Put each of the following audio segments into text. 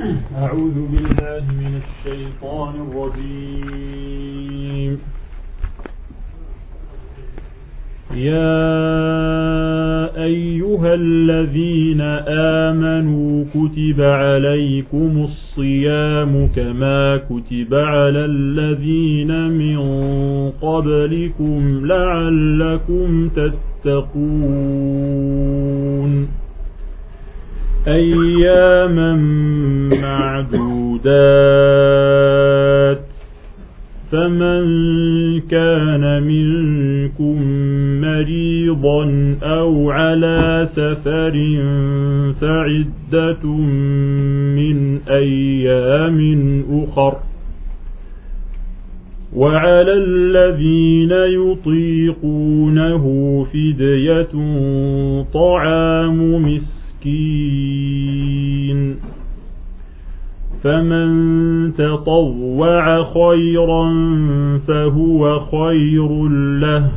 أعوذ بالله من الشيطان الرجيم. يا أيها الذين آمنوا كتب عليكم الصيام كما كتب على الذين من قبلكم لعلكم تتقون أياما معدودات فمن كان منكم مريضا أو على سفر فعدة من أيام أخر وعلى الذين يطيقونه فدية طعام مسكين فمن تطوع خيرا فهو خير له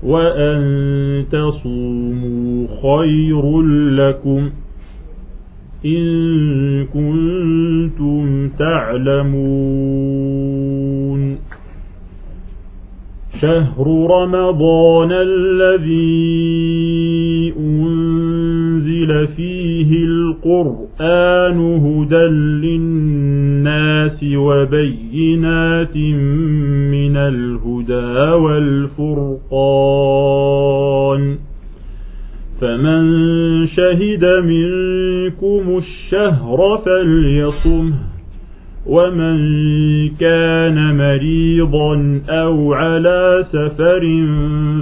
وأن تصوموا خير لكم إن كنتم تعلمون شهر رمضان الذي أنزل فيه القرآن هدى للناس وبينات من الهدى والفرقان فمن شهد منكم الشهر فليصمه ومن كان مريضا أو على سفر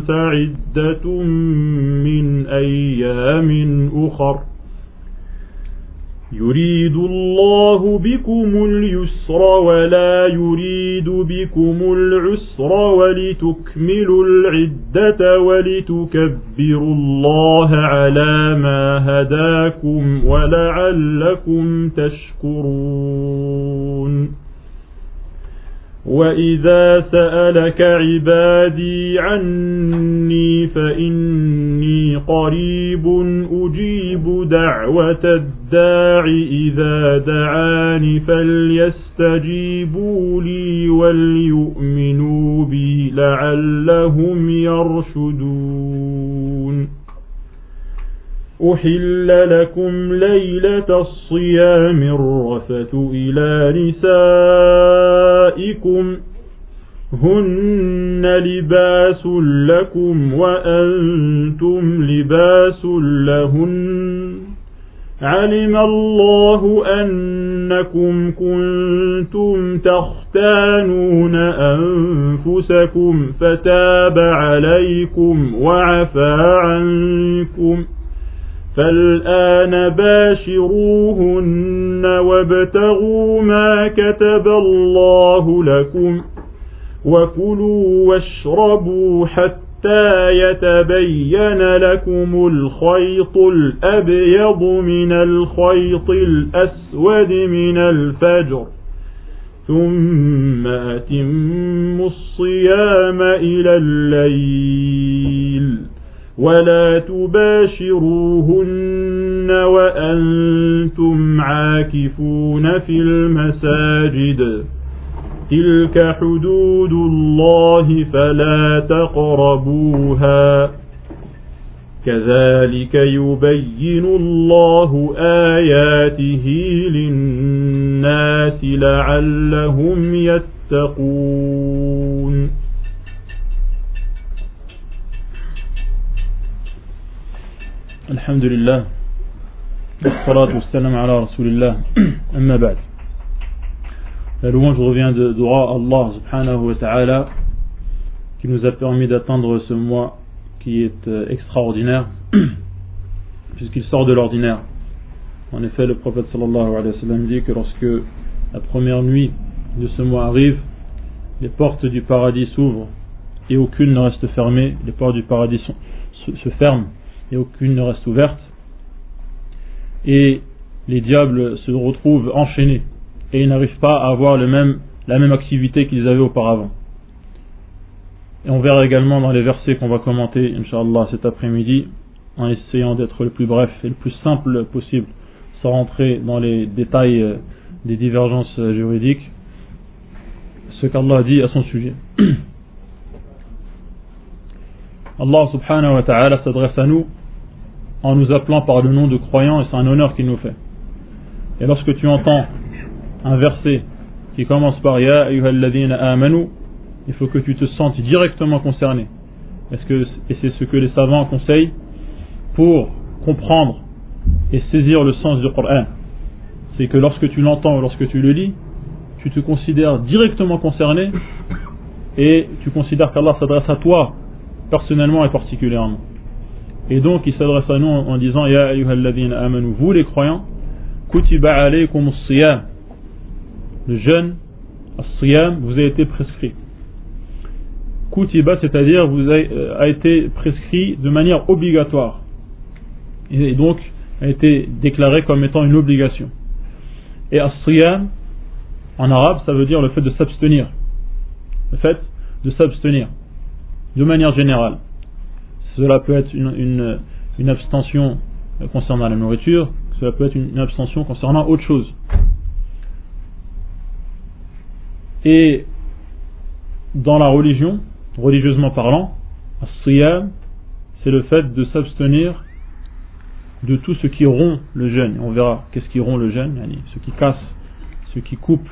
فعدة من أيام أخر يريد الله بكم اليسر ولا يريد بكم العسر ولتكملوا العدة ولتكبروا الله على ما هداكم ولعلكم تشكرون وإذا سألك عبادي عني فإني قريب أجيب دعوة الداع إذا دعاني فليستجيبوا لي وليؤمنوا بي لعلهم يرشدون أحل لكم ليلة الصيام الرفث إلى نسائكم هن لباس لكم وأنتم لباس لهن علم الله أنكم كنتم تختانون أنفسكم فتاب عليكم وعفى عنكم فالآن باشروهن وابتغوا ما كتب الله لكم وكلوا واشربوا حتى يتبين لكم الخيط الأبيض من الخيط الأسود من الفجر ثم أتموا الصيام إلى الليل ولا تباشروهن وأنتم عاكفون في المساجد تلك حدود الله فلا تقربوها كذلك يبين الله آياته للناس لعلهم يتقون الحمد لله والصلاة والسلام على رسول الله أما بعد. La louange revient de Allah subhanahu wa ta'ala qui nous a permis d'atteindre ce mois qui est extraordinaire puisqu'il sort de l'ordinaire. En effet, le prophète sallallahu alayhi wa sallam dit que lorsque la première nuit de ce mois arrive, les portes du paradis s'ouvrent et aucune ne reste fermée, les portes du paradis se ferment et aucune ne reste ouverte, et les diables se retrouvent enchaînés et ils n'arrivent pas à avoir la même activité qu'ils avaient auparavant. Et on verra également dans les versets qu'on va commenter, Inch'Allah, cet après-midi, en essayant d'être le plus bref et le plus simple possible, sans rentrer dans les détails des divergences juridiques, ce qu'Allah dit à son sujet. Allah subhanahu wa ta'ala s'adresse à nous en nous appelant par le nom de croyants, et c'est un honneur qu'il nous fait. Et lorsque tu entends un verset qui commence par Ya ayyuhalladhina amanu, il faut que tu te sentes directement concerné. Et c'est ce que les savants conseillent pour comprendre et saisir le sens du Coran. C'est que lorsque tu l'entends ou lorsque tu le lis, tu te considères directement concerné et tu considères qu'Allah s'adresse à toi personnellement et particulièrement. Et donc il s'adresse à nous en disant Ya ayyuhalladhina amanu, vous les croyants, kutiba alaykum as-siyam, le jeûne, as-siyam vous a été prescrit. Kutiba, c'est-à-dire vous a été prescrit de manière obligatoire et donc a été déclaré comme étant une obligation. Et as-siyam en arabe ça veut dire le fait de s'abstenir, le fait de s'abstenir de manière générale. Cela peut être une abstention concernant la nourriture, cela peut être une abstention concernant autre chose. Et dans la religion, religieusement parlant, as-siyam, c'est le fait de s'abstenir de tout ce qui rompt le jeûne. On verra qu'est-ce qui rompt le jeûne, ce qui casse, ce qui coupe,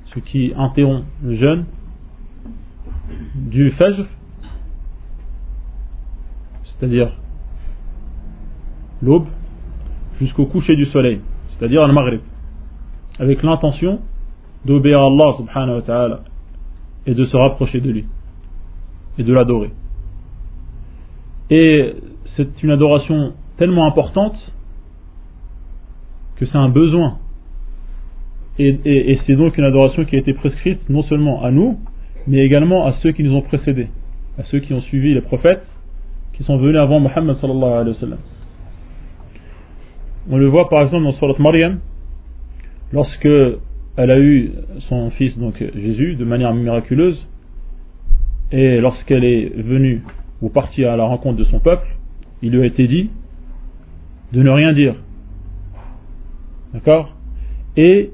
ce qui interrompt le jeûne, du fajr, c'est-à-dire l'aube, jusqu'au coucher du soleil, c'est-à-dire le maghrib, avec l'intention d'obéir à Allah subhanahu wa ta'ala et de se rapprocher de lui et de l'adorer. Et c'est une adoration tellement importante que c'est un besoin, et c'est donc une adoration qui a été prescrite non seulement à nous mais également à ceux qui nous ont précédés, à ceux qui ont suivi les prophètes qui sont venus avant Muhammad sallallahu alayhi wa sallam. On le voit par exemple dans Surat Maryam, lorsque elle a eu son fils donc Jésus de manière miraculeuse, et lorsqu'elle est venue ou partie à la rencontre de son peuple, il lui a été dit de ne rien dire, d'accord, et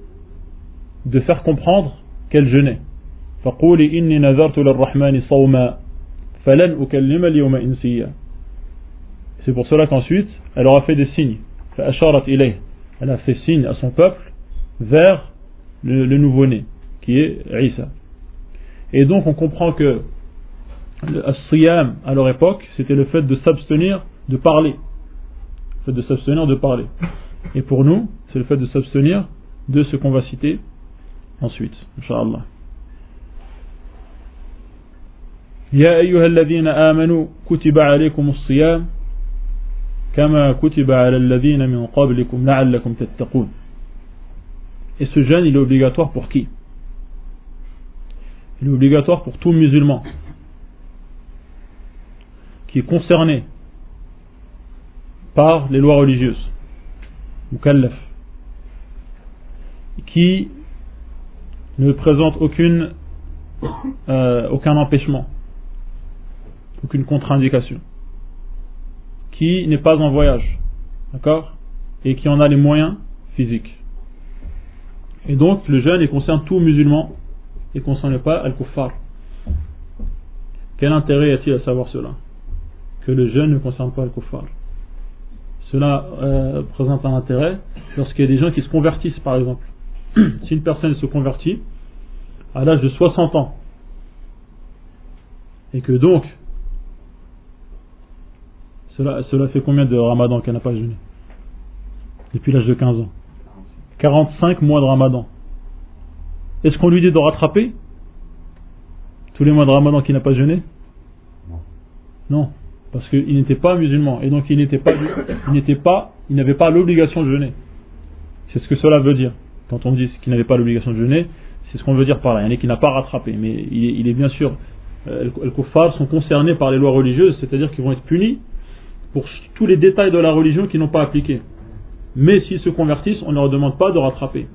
de faire comprendre qu'elle jeûnait. فَقُولِ إِنِّي نَذَرْتُ لِلرَّحْمَنِ صَوْمًا فَلَنْ أُكَلِّمَ الْيَوْمَ إِنْسِيًّا. C'est pour cela qu'ensuite elle aura fait des signes. فَأَشَارَتْ إِلَيْهِ, elle a fait signe à son peuple vers le nouveau-né qui est Isa. Et donc on comprend que le siyam à leur époque c'était le fait de s'abstenir de parler, le fait de s'abstenir de parler, et pour nous c'est le fait de s'abstenir de ce qu'on va citer ensuite, Inch'Allah. يا أيها الذين آمنوا كتب عليكم الصيام كما كتب على الذين من قبلكم لعلكم تتقون. Et ce jeûne il est obligatoire pour qui? Il est obligatoire pour tout musulman qui est concerné par les lois religieuses, mukallaf, qui ne présente aucun empêchement, aucune contre-indication, qui n'est pas en voyage, d'accord, et qui en a les moyens physiques. Et donc le jeûne il concerne tout musulman, il ne concerne pas al-kuffar. Quel intérêt y a-t-il à savoir cela, que le jeûne ne concerne pas al-kuffar? Cela présente un intérêt lorsqu'il y a des gens qui se convertissent par exemple. Si une personne se convertit à l'âge de 60 ans et que donc cela fait combien de ramadan qu'elle n'a pas jeûné depuis l'âge de 15 ans? 45 mois de ramadan. Est-ce qu'on lui dit de rattraper tous les mois de ramadan qu'il n'a pas jeûné? Non, parce qu'il n'était pas musulman et donc il n'avait pas l'obligation de jeûner. C'est ce que cela veut dire. Quand on dit qu'il n'avait pas l'obligation de jeûner, c'est ce qu'on veut dire par là. Il y en a qui n'a pas rattrapé, mais il est bien sûr, les kuffars sont concernés par les lois religieuses, c'est-à-dire qu'ils vont être punis pour tous les détails de la religion qu'ils n'ont pas appliqués. Mais s'ils se convertissent, on ne leur demande pas de rattraper.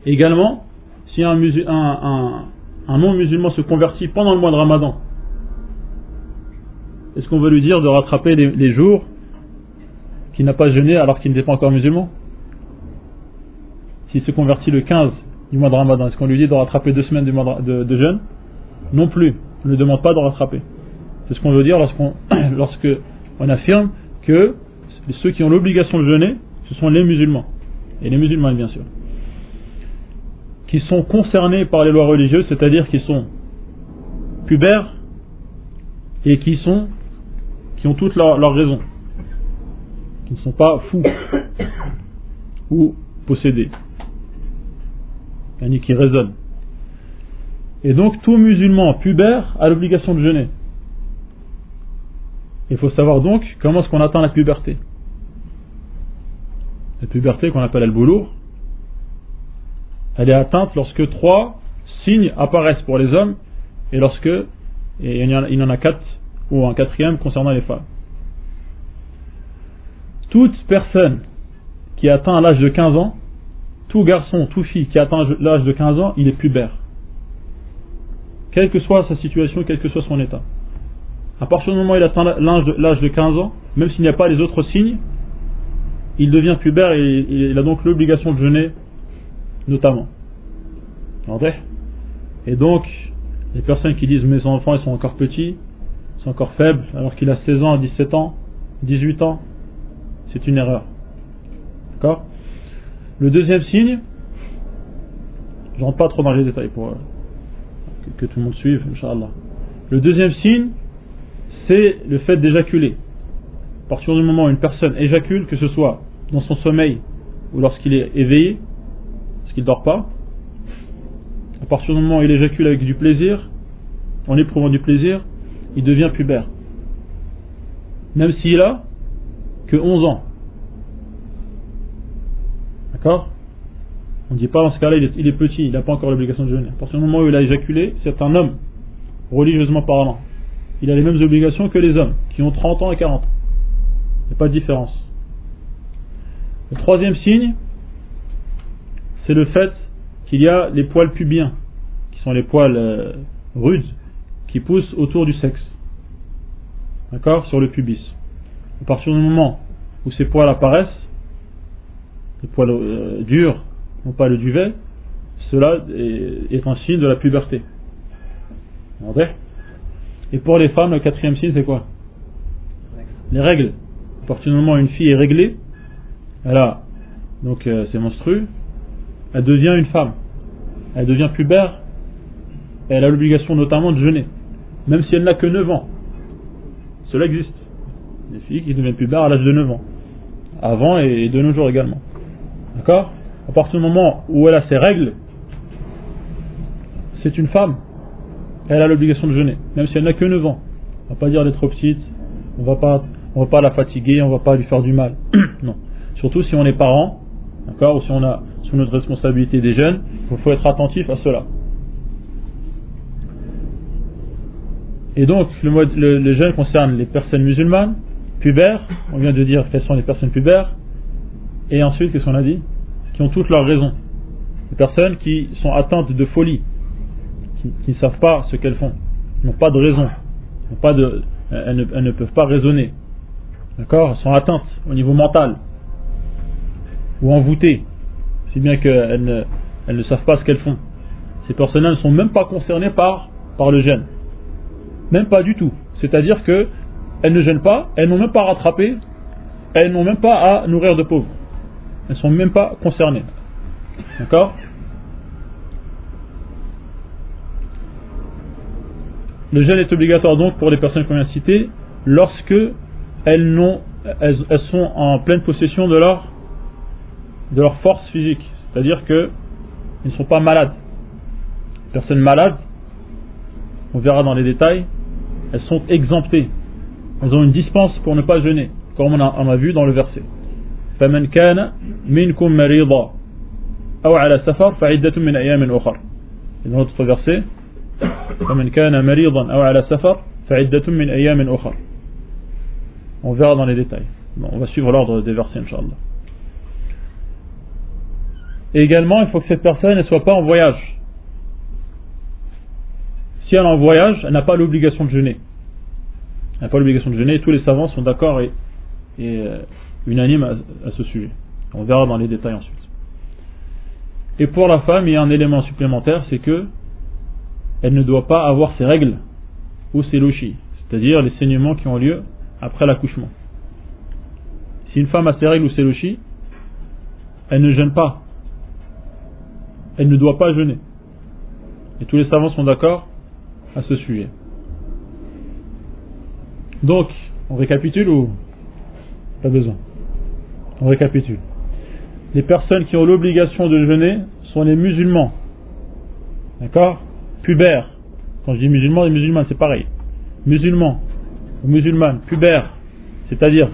Également, si un non-musulman se convertit pendant le mois de Ramadan, est-ce qu'on veut lui dire de rattraper les jours qu'il n'a pas jeûné alors qu'il n'était pas encore musulman? s'il se convertit le 15 du mois de Ramadan, est-ce qu'on lui dit de rattraper 2 semaines de jeûne? Non plus, on ne lui demande pas de rattraper. C'est ce qu'on veut dire lorsque on affirme que ceux qui ont l'obligation de jeûner, ce sont les musulmans, et les musulmans bien sûr, qui sont concernés par les lois religieuses, c'est-à-dire qui sont pubères et qui ont toutes leurs raisons, qui ne sont pas fous ou possédés, ni qui raisonnent. Et donc tout musulman pubère a l'obligation de jeûner. Il faut savoir donc comment est-ce qu'on atteint la puberté. La puberté qu'on appelle al-boulough, elle est atteinte lorsque 3 signes apparaissent pour les hommes et il y en a 4 ou un 4e concernant les femmes. Toute personne qui atteint l'âge de 15 ans, tout garçon, toute fille qui atteint l'âge de 15 ans, il est pubère. Quelle que soit sa situation, quel que soit son état. À partir du moment où il atteint l'âge de 15 ans, même s'il n'y a pas les autres signes, il devient pubère et il a donc l'obligation de jeûner, notamment. Et donc, les personnes qui disent mes enfants ils sont encore petits, ils sont encore faibles, alors qu'il a 16 ans, 17 ans, 18 ans, c'est une erreur. D'accord? Le deuxième signe, je ne rentre pas trop dans les détails pour que tout le monde suive, Inch'Allah. Le deuxième signe, c'est le fait d'éjaculer. À partir du moment où une personne éjacule, que ce soit dans son sommeil ou lorsqu'il est éveillé, parce qu'il ne dort pas, à partir du moment où il éjacule avec du plaisir, en éprouvant du plaisir, il devient pubère. Même s'il a que 11 ans. D'accord? On ne dit pas dans ce cas-là, il est petit, il n'a pas encore l'obligation de jeûner. À partir du moment où il a éjaculé, c'est un homme, religieusement parlant. Il a les mêmes obligations que les hommes, qui ont 30 ans et 40 ans. Il n'y a pas de différence. Le troisième signe, c'est le fait qu'il y a les poils pubiens, qui sont les poils rudes, qui poussent autour du sexe. D'accord? Sur le pubis. À partir du moment où ces poils apparaissent, les poils durs, non pas le duvet, cela est un signe de la puberté. Et pour les femmes, le quatrième signe, c'est quoi? Les règles. À partir du moment où une fille est réglée, elle a donc ses menstrues, elle devient une femme. Elle devient pubère, et elle a l'obligation notamment de jeûner, même si elle n'a que 9 ans. Cela existe. Des filles qui deviennent pubères à l'âge de 9 ans. Avant et de nos jours également. D'accord? À partir du moment où elle a ses règles, c'est une femme. Elle a l'obligation de jeûner, même si elle n'a que 9 ans. On ne va pas dire elle est trop petite, on va pas la fatiguer, on ne va pas lui faire du mal. Non. Surtout si on est parent, d'accord, ou si on a sous notre responsabilité des jeunes, il faut être attentif à cela. Et donc, le jeûne concerne les personnes musulmanes, pubères, on vient de dire quelles sont les personnes pubères, et ensuite, qu'est-ce qu'on a dit? Qui ont toutes leurs raisons. Les personnes qui sont atteintes de folie, qui ne savent pas ce qu'elles font, n'ont pas de raison, elles ne peuvent pas raisonner. D'accord? Elles sont atteintes au niveau mental, ou envoûtées, si bien qu'elles ne savent pas ce qu'elles font. Ces personnes-là ne sont même pas concernées par le jeûne. Même pas du tout. C'est-à-dire que elles ne jeûnent pas, elles n'ont même pas rattrapé, elles n'ont même pas à nourrir de pauvres. Elles ne sont même pas concernées. D'accord? Le jeûne est obligatoire donc pour les personnes qu'on vient de citer lorsque elles sont en pleine possession de leur force physique. C'est-à-dire qu'elles ne sont pas malades. Les personnes malades, on verra dans les détails, elles sont exemptées. Elles ont une dispense pour ne pas jeûner, comme on a vu dans le verset. فَمَنْ كَانَ مِنْكُمْ مَرِيضًا أَوْ عَلَى سَفَرٍ فَعِدَّةٌ مِنْ أَيَّامٍ أُخَرَ. Et dans l'autre verset, فَمَنْ كَانَ مَرِيضًا أَوْ عَلَى سَفَرٍ فَعِدَّةٌ مِنْ أَيَّامٍ أُخَرَ. On verra dans les détails. Bon, on va suivre l'ordre des versets, Inch'Allah. Et également, il faut que cette personne ne soit pas en voyage. Si elle est en voyage, elle n'a pas l'obligation de jeûner. Elle n'a pas l'obligation de jeûner, et tous les savants sont d'accord et unanimes à ce sujet. On verra dans les détails ensuite. Et pour la femme, il y a un élément supplémentaire, c'est que elle ne doit pas avoir ses règles ou ses lochis, c'est-à-dire les saignements qui ont lieu après l'accouchement. Si une femme a ses règles ou ses lochis, elle ne jeûne pas. Elle ne doit pas jeûner. Et tous les savants sont d'accord à ce sujet. Donc, on récapitule ou pas besoin? On récapitule. Les personnes qui ont l'obligation de jeûner sont les musulmans. D'accord? Pubères. Quand je dis musulmans, les musulmanes, c'est pareil. Musulmans, ou musulmanes, pubères, c'est-à-dire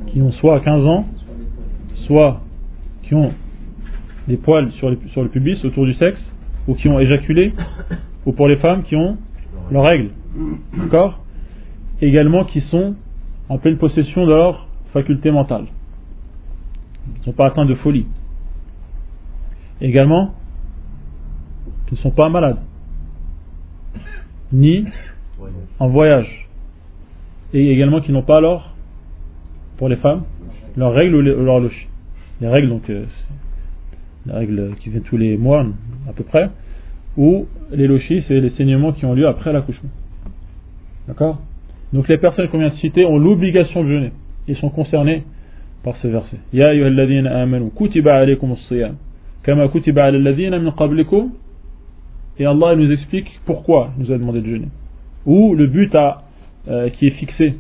qui ont soit 15 ans, soit qui ont des poils sur le pubis, autour du sexe, ou qui ont éjaculé, ou pour les femmes qui ont leurs règles. D'accord? Également qui sont en pleine possession de leur faculté mentale. Ils ne sont pas atteints de folie. Également, qui ne sont pas malades, ni en voyage. Et également qui n'ont pas alors, pour les femmes, leurs règles ou leurs lochis. Les règles, donc, les règles qui viennent tous les mois, à peu près, ou les lochis, c'est les saignements qui ont lieu après l'accouchement. D'accord? Donc les personnes qu'on vient de citer ont l'obligation de jeûner. Ils sont concernés par ce verset. Ya ayyuhalladhina amanu kutiba alaykumus siyam kama kutiba alal ladhina min qablikum. Et Allah nous explique pourquoi il nous a demandé de jeûner. Ou le but qui est fixé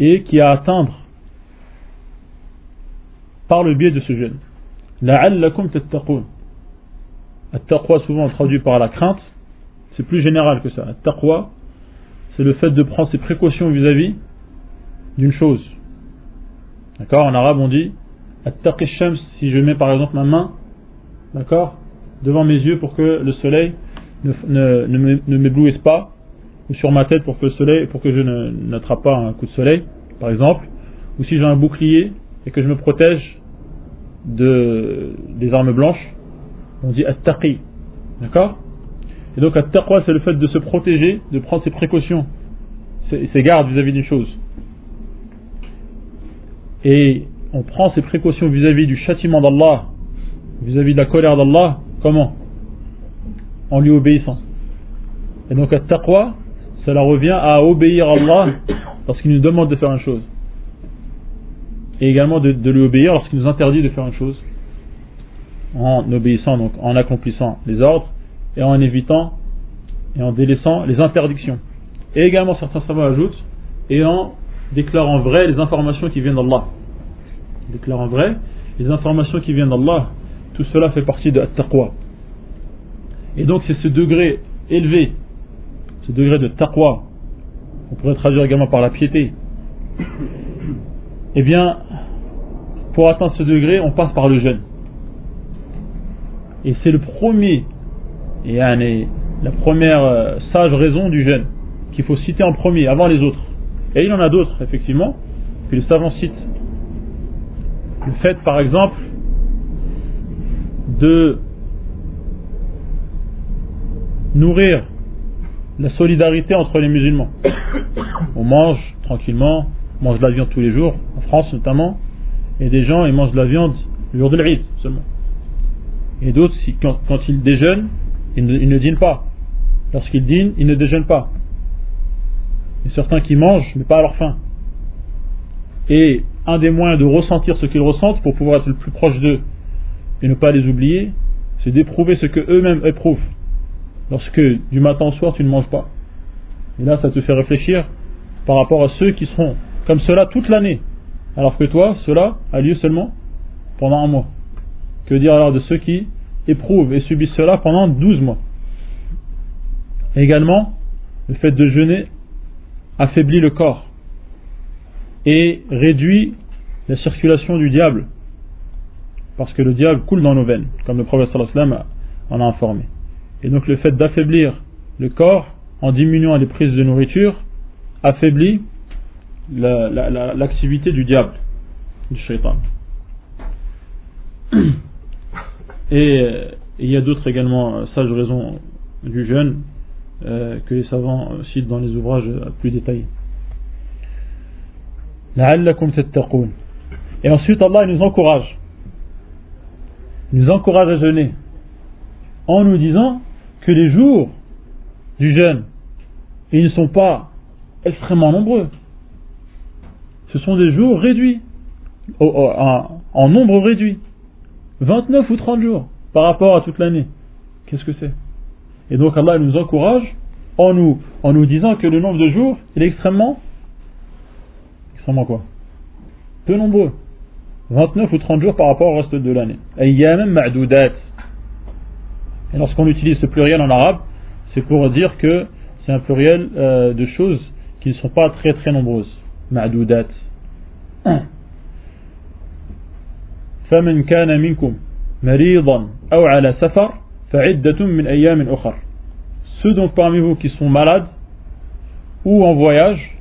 et qui est à atteindre par le biais de ce jeûne. La'allakum tattaqun. At-taqwa, souvent traduit par la crainte, c'est plus général que ça. At-taqwa, c'est le fait de prendre ses précautions vis-à-vis d'une chose. D'accord? En arabe, on dit At-taqi shams, si je mets par exemple ma main, d'accord, devant mes yeux pour que le soleil ne m'éblouisse pas, ou sur ma tête pour que je n'attrape pas un coup de soleil, par exemple, ou si j'ai un bouclier et que je me protège des armes blanches, on dit at-taqi. D'accord? Et donc at-taqwa, c'est le fait de se protéger, de prendre ses précautions, ses gardes vis-à-vis d'une chose. Et on prend ses précautions vis-à-vis du châtiment d'Allah, vis-à-vis de la colère d'Allah, comment? En lui obéissant. Et donc at-taqwa, cela revient à obéir à Allah lorsqu'il nous demande de faire une chose. Et également de lui obéir lorsqu'il nous interdit de faire une chose. En obéissant, donc en accomplissant les ordres, et en évitant et en délaissant les interdictions. Et également, certains savants ajoutent, et en déclarant vrai les informations qui viennent d'Allah. Déclarant vrai les informations qui viennent d'Allah, tout cela fait partie de at-taqwa. Et donc c'est ce degré élevé, ce degré de taqwa, on pourrait traduire également par la piété. Eh bien, pour atteindre ce degré, on passe par le jeûne. Et c'est le premier, et la première sage raison du jeûne, qu'il faut citer en premier, avant les autres. Et il y en a d'autres, effectivement, que les savants citent. Le fait, par exemple, de nourrir la solidarité entre les musulmans. On mange tranquillement, on mange de la viande tous les jours, en France notamment, et des gens ils mangent de la viande le jour de l'Eid seulement. Et d'autres, quand ils déjeunent, ils ne dînent pas. Lorsqu'ils dînent, ils ne déjeunent pas. Et certains qui mangent, mais pas à leur faim. Et un des moyens de ressentir ce qu'ils ressentent pour pouvoir être le plus proche d'eux et ne pas les oublier, c'est d'éprouver ce que eux-mêmes éprouvent. Lorsque du matin au soir tu ne manges pas. Et là ça te fait réfléchir par rapport à ceux qui seront comme cela toute l'année. Alors que toi, cela a lieu seulement pendant un mois. Que dire alors de ceux qui éprouvent et subissent cela pendant 12 mois? Et également, le fait de jeûner affaiblit le corps et réduit la circulation du diable. Parce que le diable coule dans nos veines, comme le prophète sallallahu alayhi wa sallam en a informé. Et donc le fait d'affaiblir le corps en diminuant les prises de nourriture affaiblit l'activité du diable, du shaitan. Et il y a d'autres également sages raisons du jeûne que les savants citent dans les ouvrages plus détaillés. La'allakum tattaqun. Et ensuite Allah il nous encourage. Il nous encourage à jeûner en nous disant que les jours du jeûne, ils ne sont pas extrêmement nombreux. Ce sont des jours réduits, en nombre réduit. 29 ou 30 jours par rapport à toute l'année. Qu'est-ce que c'est? Et donc Allah il nous encourage en nous disant que le nombre de jours, il est extrêmement quoi? Peu nombreux. 29 ou 30 jours par rapport au reste de l'année. Ayyaman ma'doudat. Et lorsqu'on utilise ce pluriel en arabe, c'est pour dire que c'est un pluriel de choses qui ne sont pas très très nombreuses. Ma'doudat. فمن كان منكم مريضا أو على سفر فعدة من أيام أخر. Ceux donc parmi vous qui sont malades ou en voyage,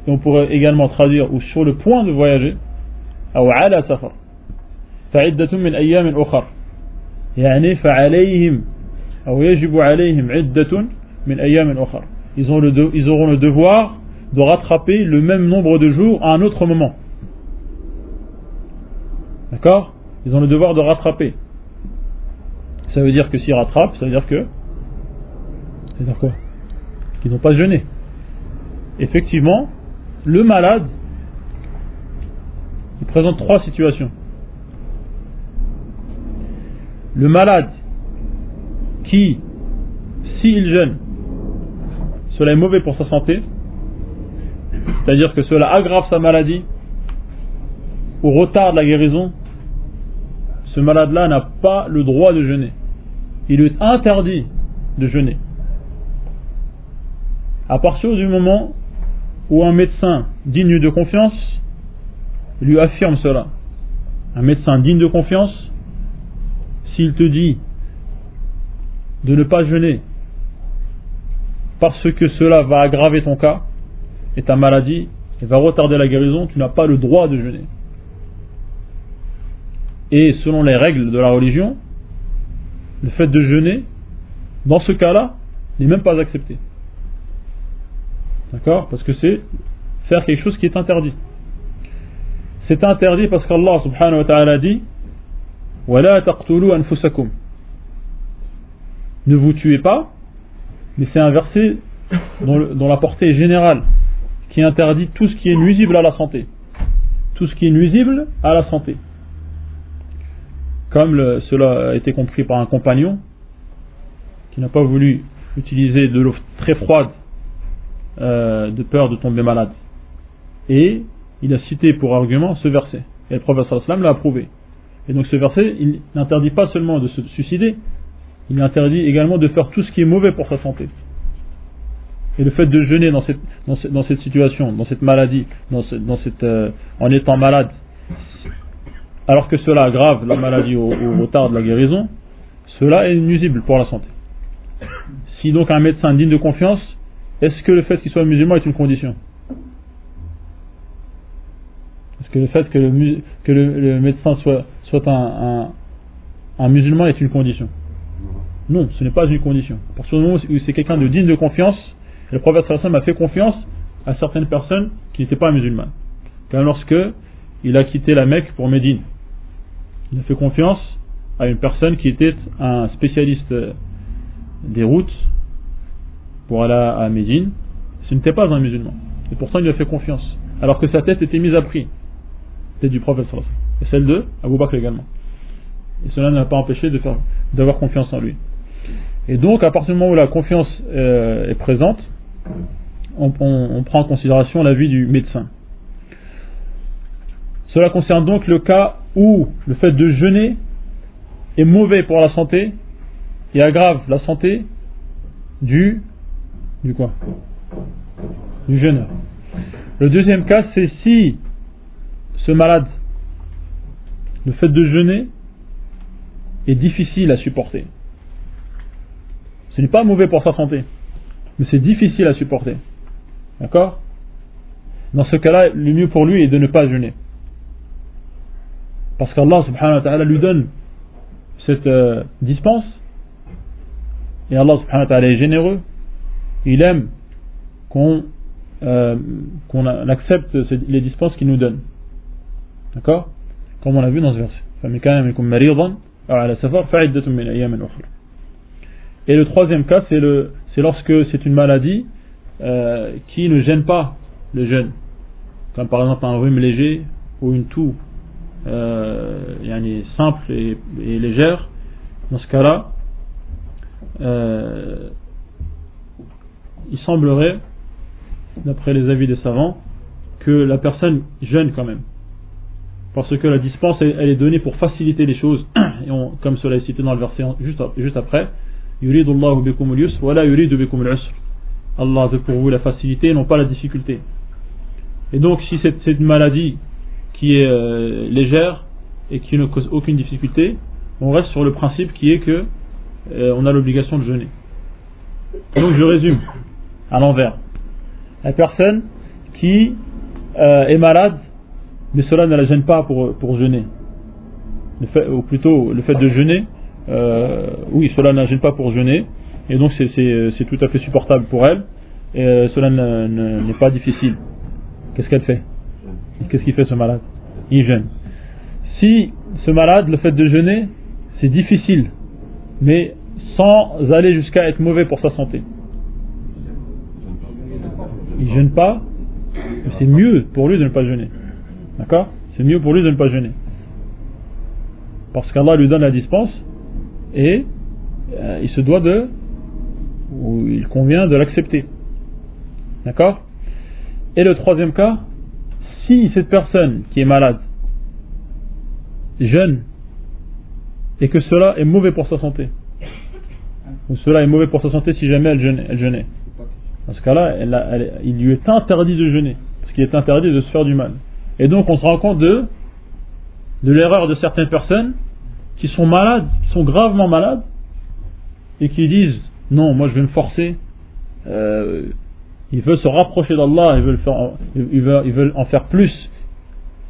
et on pourrait également traduire ou sur le point de voyager, أو على سفر فعدة من أيام أخر يعني فعليهم أو يجب عليهم عدة من أيام أخر. Ils auront le devoir de rattraper le même nombre de jours à un autre moment. D'accord? Ils ont le devoir de rattraper. Ça veut dire que s'ils rattrapent, ça veut dire que... Ça veut dire quoi? Qu'ils n'ont pas jeûné. Effectivement, le malade, il présente trois situations. Le malade qui, s'il jeûne, cela est mauvais pour sa santé, c'est-à-dire que cela aggrave sa maladie ou retarde la guérison, ce malade-là n'a pas le droit de jeûner. Il est interdit de jeûner. À partir du moment où un médecin digne de confiance lui affirme cela, un médecin digne de confiance, s'il te dit de ne pas jeûner parce que cela va aggraver ton cas et ta maladie et va retarder la guérison, tu n'as pas le droit de jeûner. Et selon les règles de la religion, le fait de jeûner, dans ce cas-là, n'est même pas accepté. D'accord? Parce que c'est faire quelque chose qui est interdit. C'est interdit parce qu'Allah subhanahu wa ta'ala dit وَلَا تَقْتُلُوا أَنفُسَكُمْ. Ne vous tuez pas, mais c'est un verset dont la portée est générale, qui interdit tout ce qui est nuisible à la santé. Tout ce qui est nuisible à la santé. Comme cela a été compris par un compagnon qui n'a pas voulu utiliser de l'eau très froide de peur de tomber malade. Et il a cité pour argument ce verset. Et le prophète sallallahu alayhi wa sallam l'a approuvé. Et donc ce verset, il n'interdit pas seulement de se suicider, il interdit également de faire tout ce qui est mauvais pour sa santé. Et le fait de jeûner dans cette situation, dans cette maladie, en étant malade, alors que cela aggrave la maladie ou retarde la guérison, cela est nuisible pour la santé. Si donc un médecin digne de confiance, est-ce que le fait qu'il soit musulman est une condition? Est-ce que le fait que le médecin soit un musulman est une condition? Non, ce n'est pas une condition. À partir du moment où c'est quelqu'un de digne de confiance, le prophète sallallahu alayhi wa sallam a fait confiance à certaines personnes qui n'étaient pas musulmanes. Comme lorsque il a quitté la Mecque pour Médine. Il a fait confiance à une personne qui était un spécialiste des routes pour aller à Médine. Ce n'était pas un musulman. Et pourtant il lui a fait confiance. Alors que sa tête était mise à prix. Tête du prophète sallallahu alayhi wa sallam. Et celle de Abu Bakr également. Et cela n'a pas empêché d'avoir confiance en lui. Et donc à partir du moment où la confiance est présente, on prend en considération l'avis du médecin. Cela concerne donc le cas où le fait de jeûner est mauvais pour la santé et aggrave la santé du quoi? Du jeûneur. Le deuxième cas, c'est si ce malade, le fait de jeûner est difficile à supporter. Ce n'est pas mauvais pour sa santé, mais c'est difficile à supporter. D'accord? Dans ce cas-là, le mieux pour lui est de ne pas jeûner. Parce qu'Allah subhanahu wa ta'ala lui donne cette dispense. Et Allah subhanahu wa ta'ala est généreux. Il aime qu'on accepte les dispenses qu'il nous donne. D'accord? Comme on l'a vu dans ce verset. فَمِنْ كَانَ مِنْكُمْ مَرِيضًا أَوْ عَلَى سَفَرٍ فَعِدَّةٌ مِنْ أَيَّامٍ أُخْرَى. Et le troisième cas, c'est lorsque c'est une maladie qui ne gêne pas le jeûne. Comme par exemple un rhume léger ou une toux simple et légère. Dans ce cas-là, il semblerait, d'après les avis des savants, que la personne jeûne quand même. Parce que la dispense, elle est donnée pour faciliter les choses. Et comme cela est cité dans le verset juste après, Yuridu Allahu bikumul yusr wa la yuridu bikumul usr. Allah veut pour vous la facilité et non pas la difficulté. Et donc, si c'est une maladie qui est légère et qui ne cause aucune difficulté, on reste sur le principe qui est que on a l'obligation de jeûner. Donc, je résume à l'envers. La personne qui est malade, mais cela ne la gêne pas pour jeûner. Ou plutôt, le fait de jeûner, oui, cela ne la gêne pas pour jeûner, et donc c'est tout à fait supportable pour elle, et cela n'est pas difficile. Qu'est-ce qu'elle fait? Qu'est-ce qu'il fait ce malade? Il jeûne. Si ce malade, le fait de jeûner, c'est difficile, mais sans aller jusqu'à être mauvais pour sa santé. Il jeûne pas, mais c'est mieux pour lui de ne pas jeûner. D'accord? C'est mieux pour lui de ne pas jeûner. Parce qu'Allah lui donne la dispense et il se doit ou il convient de l'accepter. D'accord? Et le troisième cas, si cette personne qui est malade jeûne et que cela est mauvais pour sa santé, ou cela est mauvais pour sa santé si jamais elle jeûnait. Dans ce cas-là, il lui est interdit de jeûner, parce qu'il est interdit de se faire du mal. Et donc on se rend compte de l'erreur de certaines personnes qui sont malades, qui sont gravement malades, et qui disent non, moi je vais me forcer. Ils veulent se rapprocher d'Allah, ils veulent en faire plus,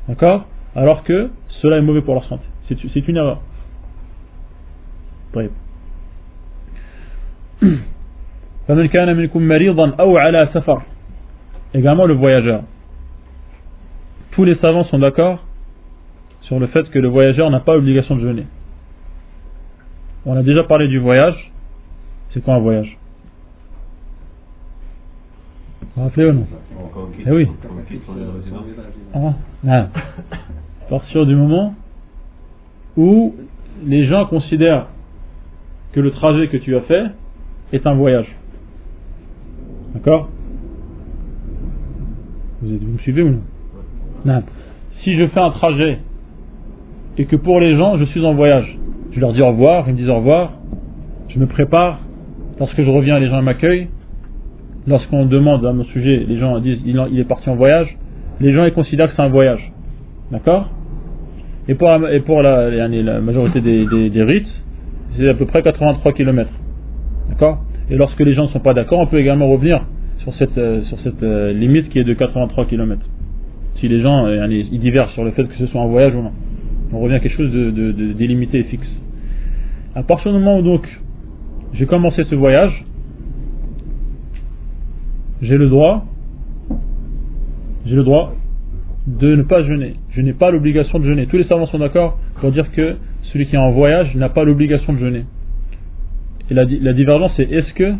d'accord? Alors que cela est mauvais pour leur santé. C'est une erreur. Bref. فمن كان منكم مريضا أو على سفر. Également le voyageur. Tous les savants sont d'accord sur le fait que le voyageur n'a pas l'obligation de jeûner. On a déjà parlé du voyage. C'est quoi un voyage? Vous vous rappelez ou non? Eh oui. À partir du moment où les gens considèrent que le trajet que tu as fait est un voyage. D'accord? Vous me suivez ou non? Non. Si je fais un trajet et que pour les gens je suis en voyage, je leur dis au revoir, ils me disent au revoir, je me prépare, lorsque je reviens les gens m'accueillent, lorsqu'on demande à mon sujet, les gens disent il est parti en voyage, les gens ils considèrent que c'est un voyage. D'accord? Et pour la majorité des rites, c'est à peu près 83 km. D'accord? Et lorsque les gens ne sont pas d'accord, on peut également revenir sur cette limite qui est de 83 km. Si les gens ils divergent sur le fait que ce soit un voyage ou non. On revient à quelque chose de délimité et fixe. À partir du moment où donc j'ai commencé ce voyage, j'ai le droit de ne pas jeûner. Je n'ai pas l'obligation de jeûner. Tous les savants sont d'accord pour dire que celui qui est en voyage n'a pas l'obligation de jeûner. Et la divergence c'est est-ce que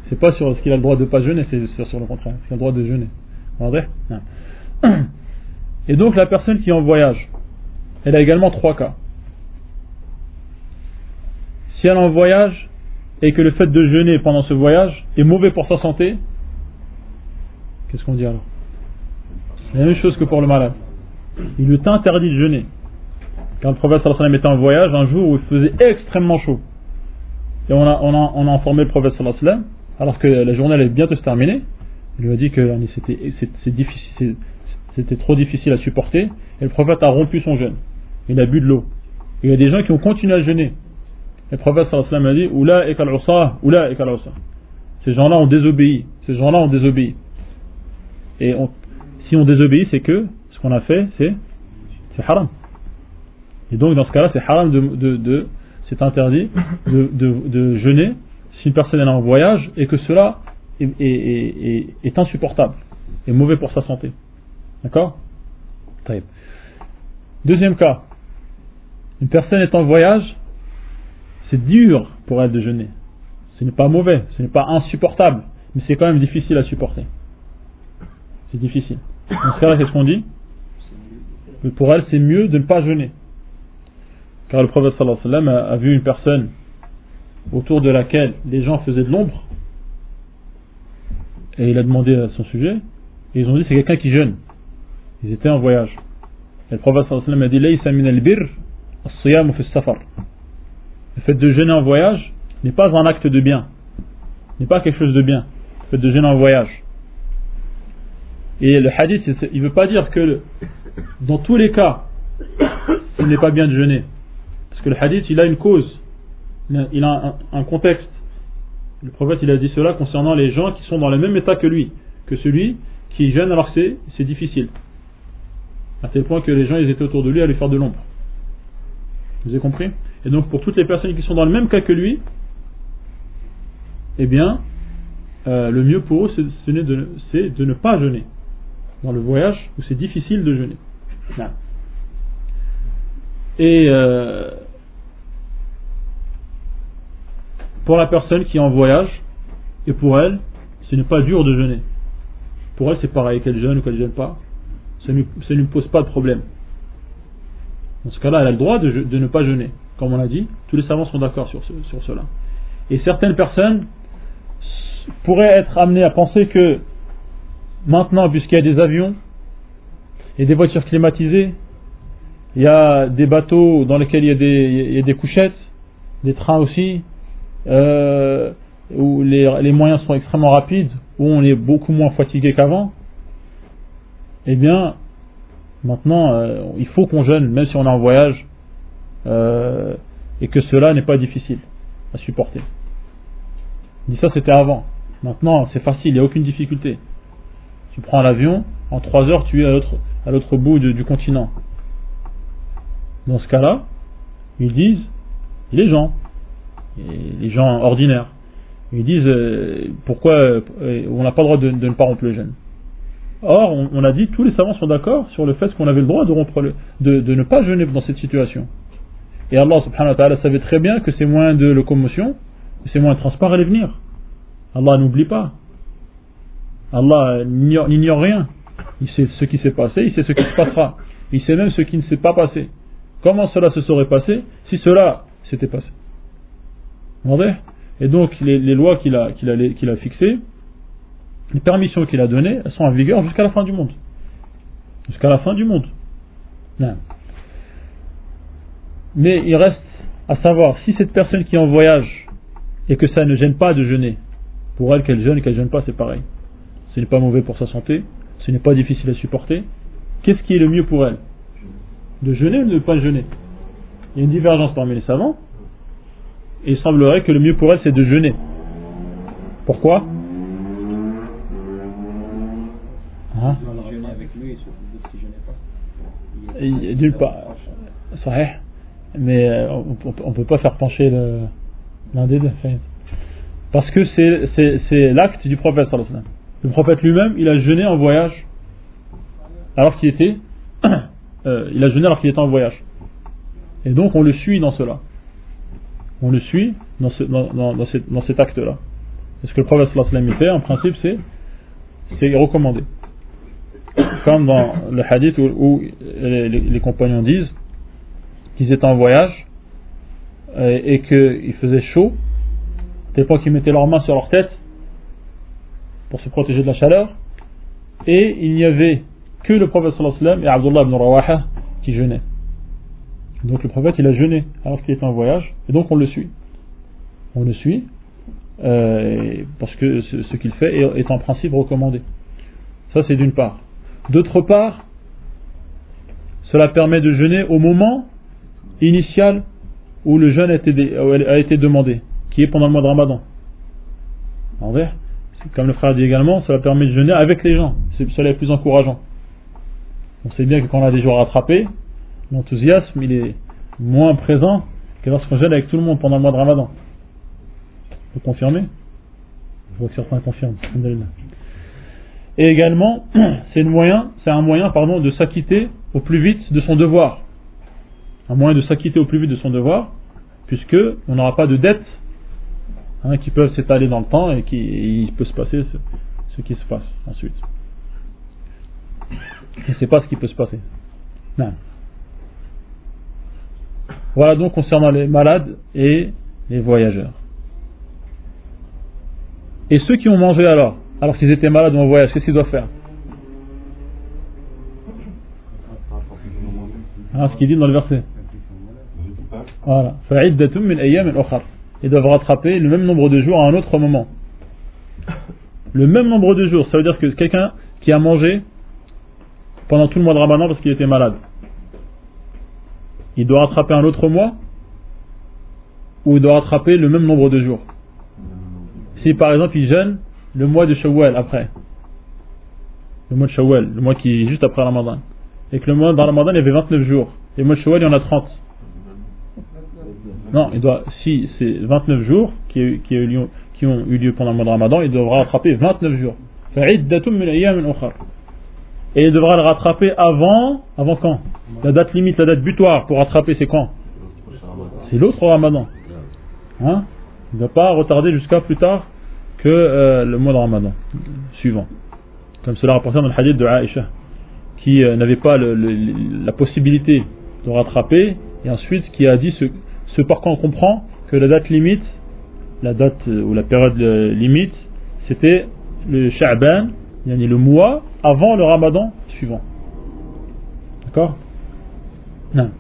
c'est pas sur ce qu'il a le droit de pas jeûner, c'est sur le contraire, c'est qu'il a le droit de jeûner. En vrai? Non. Et donc la personne qui est en voyage, elle a également trois cas. Si elle est en voyage et que le fait de jeûner pendant ce voyage est mauvais pour sa santé, qu'est-ce qu'on dit alors? La même chose que pour le malade. Il lui est interdit de jeûner. Quand le prophète sallallahu alayhi wa sallam était en voyage, un jour où il faisait extrêmement chaud. Et on a informé le prophète sallallahu alayhi wa sallam, alors que la journée allait bientôt se terminer. Il lui a dit que c'était trop difficile à supporter. Et le prophète a rompu son jeûne. Il a bu de l'eau. Et il y a des gens qui ont continué à jeûner. Et le prophète sallallahu alayhi wa sallam a dit Oulaïka al-usah, Oulaïka al-usah. Ces gens-là ont désobéi. Et si on désobéit, c'est que ce qu'on a fait, c'est haram. Et donc dans ce cas-là, c'est haram c'est interdit de jeûner si une personne est en voyage et que cela est insupportable. est mauvais pour sa santé. D'accord? Très bien. Deuxième cas, une personne est en voyage, c'est dur pour elle de jeûner. Ce n'est pas mauvais, ce n'est pas insupportable, mais c'est quand même difficile à supporter. C'est difficile. Dans ce cas-là, qu'est-ce qu'on dit? Mais pour elle, c'est mieux de ne pas jeûner. Car le prophète sallallahu alayhi wa sallam a vu une personne autour de laquelle les gens faisaient de l'ombre, et il a demandé à son sujet, et ils ont dit c'est quelqu'un qui jeûne. Ils étaient en voyage. Et le prophète sallallahu alayhi wa sallam a dit Laysa min al-birr as-siyam fi as-safar. Le fait de jeûner en voyage n'est pas un acte de bien, n'est pas quelque chose de bien, le fait de jeûner en voyage. Et le hadith, il ne veut pas dire que dans tous les cas, ce n'est pas bien de jeûner. Parce que le hadith, il a une cause, il a un contexte. Le prophète, il a dit cela concernant les gens qui sont dans le même état que lui, que celui qui jeûne alors que c'est difficile. À tel point que les gens, ils étaient autour de lui à lui faire de l'ombre. Vous avez compris? Et donc, pour toutes les personnes qui sont dans le même cas que lui, eh bien, le mieux pour eux, c'est de ne pas jeûner. Dans le voyage où c'est difficile de jeûner. Et pour la personne qui est en voyage, et pour elle, ce n'est pas dur de jeûner. Pour elle, c'est pareil, qu'elle jeûne ou qu'elle ne jeûne pas. Ça ne lui pose pas de problème. Dans ce cas-là, elle a le droit de ne pas jeûner. Comme on l'a dit, tous les savants sont d'accord sur cela. Et certaines personnes pourraient être amenées à penser que maintenant, puisqu'il y a des avions et des voitures climatisées, il y a des bateaux dans lesquels il y a des couchettes, des trains aussi, où les moyens sont extrêmement rapides, où on est beaucoup moins fatigué qu'avant, eh bien, maintenant, il faut qu'on jeûne, même si on est en voyage, et que cela n'est pas difficile à supporter. Je dis ça, c'était avant. Maintenant, c'est facile, il n'y a aucune difficulté. Tu prends l'avion, en 3 heures, tu es à l'autre bout du continent. Dans ce cas-là, ils disent, les gens ordinaires, ils disent pourquoi on n'a pas le droit de ne pas rompre le jeûne. Or, on a dit, tous les savants sont d'accord sur le fait qu'on avait le droit de ne pas jeûner dans cette situation. Et Allah subhanahu wa ta'ala savait très bien que ces moyens de locomotion, ces moyens de transport allaient venir. Allah n'oublie pas. Allah n'ignore rien. Il sait ce qui s'est passé, il sait ce qui se passera. Il sait même ce qui ne s'est pas passé. Comment cela se serait passé si cela s'était passé? Vous voyez? Et donc les lois qu'il a fixées, les permissions qu'il a données, elles sont en vigueur jusqu'à la fin du monde. Jusqu'à la fin du monde. Non. Mais il reste à savoir si cette personne qui est en voyage et que ça ne gêne pas de jeûner, pour elle qu'elle jeûne et qu'elle ne jeûne pas, c'est pareil. Ce n'est pas mauvais pour sa santé, ce n'est pas difficile à supporter. Qu'est-ce qui est le mieux pour elle? De jeûner ou de ne pas jeûner? Il y a une divergence parmi les savants, et il semblerait que le mieux pour elle c'est de jeûner. Pourquoi? D'une part, mais on ne peut pas faire pencher l'un des deux. Parce que c'est l'acte du prophète sallallahu alayhi wa sallam. Le prophète lui-même, il a jeûné en voyage alors qu'il était en voyage. Et donc on le suit dans cela. On le suit dans cet acte-là. Parce que le prophète sallallahu alayhi wa sallam fait, en principe, c'est recommandé. Comme dans le hadith où les compagnons disent qu'ils étaient en voyage et qu'il faisait chaud, à tel point qu'ils mettaient leurs mains sur leur tête pour se protéger de la chaleur, et il n'y avait que le prophète sallallahu alayhi wa sallam et Abdullah ibn Rawaha qui jeûnaient. Donc le prophète il a jeûné alors qu'il était en voyage, et donc on le suit. On le suit parce que ce qu'il fait est en principe recommandé. Ça c'est d'une part. D'autre part, cela permet de jeûner au moment initial où le jeûne a été demandé, qui est pendant le mois de Ramadan. En vrai, comme le frère dit également, cela permet de jeûner avec les gens. Cela est plus encourageant. On sait bien que quand on a des jours rattrapés, l'enthousiasme il est moins présent que lorsqu'on jeûne avec tout le monde pendant le mois de Ramadan. Vous confirmez? Je vois que certains confirment. Et également, c'est un moyen de s'acquitter au plus vite de son devoir. Un moyen de s'acquitter au plus vite de son devoir, puisque on n'aura pas de dettes qui peuvent s'étaler dans le temps et il peut se passer ce qui se passe ensuite. Je ne sais pas ce qui peut se passer. Non. Voilà donc concernant les malades et les voyageurs. Et ceux qui ont mangé alors qu'ils étaient malades ou en voyage, qu'est-ce qu'ils doivent faire? Ce qu'il dit dans le verset. Voilà. فَعِدَّةٌ مِّنْ أَيَّامٍ أُخَرَ. Ils doivent rattraper le même nombre de jours à un autre moment. Le même nombre de jours, ça veut dire que quelqu'un qui a mangé pendant tout le mois de Ramadan parce qu'il était malade, il doit rattraper un autre mois ou il doit rattraper le même nombre de jours. Si par exemple il jeûne le mois de Shawwal après, le mois de Shawwal, le mois qui est juste après Ramadan, et que le mois de Ramadan il y avait 29 jours, et le mois de Shawwal il y en a 30. Non, si c'est 29 jours qui ont eu lieu pendant le mois de Ramadan, il devra rattraper 29 jours. Et il devra le rattraper avant quand? La date limite, la date butoir pour rattraper, c'est quand? C'est l'autre Ramadan. Il ne doit pas retarder jusqu'à plus tard que le mois de Ramadan suivant. Comme cela rapporté dans le hadith de Aïcha, qui n'avait pas la possibilité de rattraper, et ensuite qui a dit ce par quoi on comprend que la date limite, ou la période limite, c'était le Sha'ban, le mois avant le Ramadan suivant. D'accord? Non.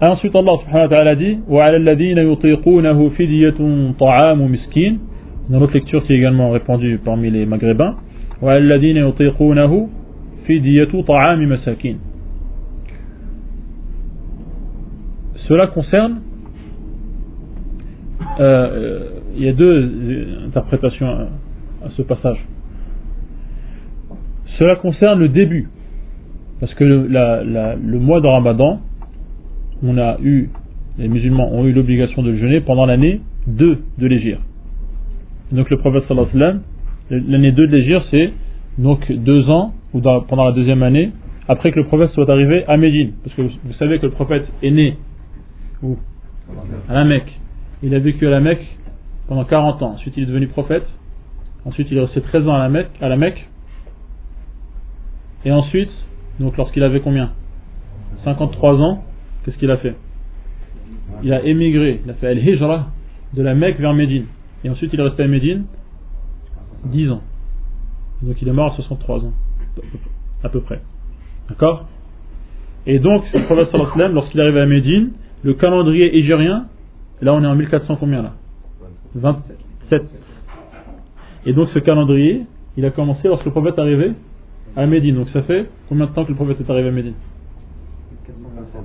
Et ensuite Allah subhanahu wa ta'ala dit وَعَلَى الَّذِينَ يُطِيقُونَهُ فِدْيَةٌ طَعَامُ مِسْكِينٍ. Dans l'autre lecture qui est également répandue parmi les maghrébins, وَعَلَى الَّذِينَ يُطِيقُونَهُ فِدْيَةُ طَعَامِ مَسَاكِينٍ. Cela concerne, il y a deux interprétations à ce passage. Cela concerne le début, parce que le mois de Ramadan, les musulmans ont eu l'obligation de jeûner pendant l'année 2 de l'Hégire. Donc le prophète sallallahu alayhi wa sallam, l'année 2 de l'Hégire, c'est donc 2 ans, ou pendant la deuxième année, après que le prophète soit arrivé à Médine. Parce que vous savez que le prophète est né où? À la Mecque. Il a vécu à la Mecque pendant 40 ans. Ensuite il est devenu prophète. Ensuite il est resté 13 ans à la Mecque. Et ensuite, donc lorsqu'il avait combien? 53 ans, qu'est-ce qu'il a fait? Il a émigré, il a fait al-hijra de la Mecque vers Médine. Et ensuite il est resté à Médine 10 ans. Donc il est mort à 63 ans, à peu près. D'accord? Et donc, le prophète sallallahu alayhi wa sallam, lorsqu'il est arrivé à Médine, le calendrier hégirien, là on est en 1400 combien là? 27. Et donc ce calendrier, il a commencé lorsque le prophète est arrivé à Médine. Donc ça fait combien de temps que le prophète est arrivé à Médine?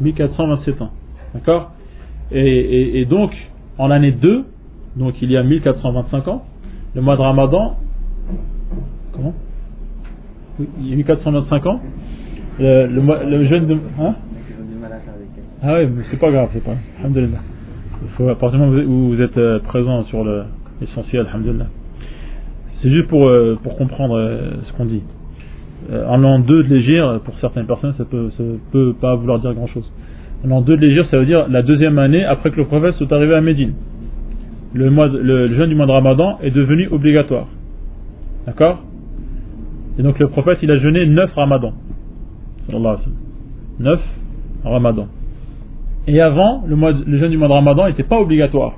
1427 ans. D'accord? Et donc, en l'année 2, donc il y a 1425 ans, le mois de Ramadan, comment? Oui, il y a 1425 ans, le jeûne de... Ah oui, mais c'est pas grave, c'est pas. Alhamdulillah. Il faut, à partir du moment où vous êtes présent sur l'essentiel, alhamdulillah. C'est juste pour comprendre ce qu'on dit. En l'an 2 de l'Hégire, pour certaines personnes, ça peut pas vouloir dire grand chose. En l'an 2 de l'Hégire, ça veut dire la deuxième année après que le prophète soit arrivé à Médine. Le jeûne du mois de Ramadan est devenu obligatoire. D'accord? Et donc le prophète, il a jeûné 9 Ramadans. Sallallahu alayhi wa sallam. 9 Ramadans. Et avant, le jeûne du mois de Ramadan n'était pas obligatoire.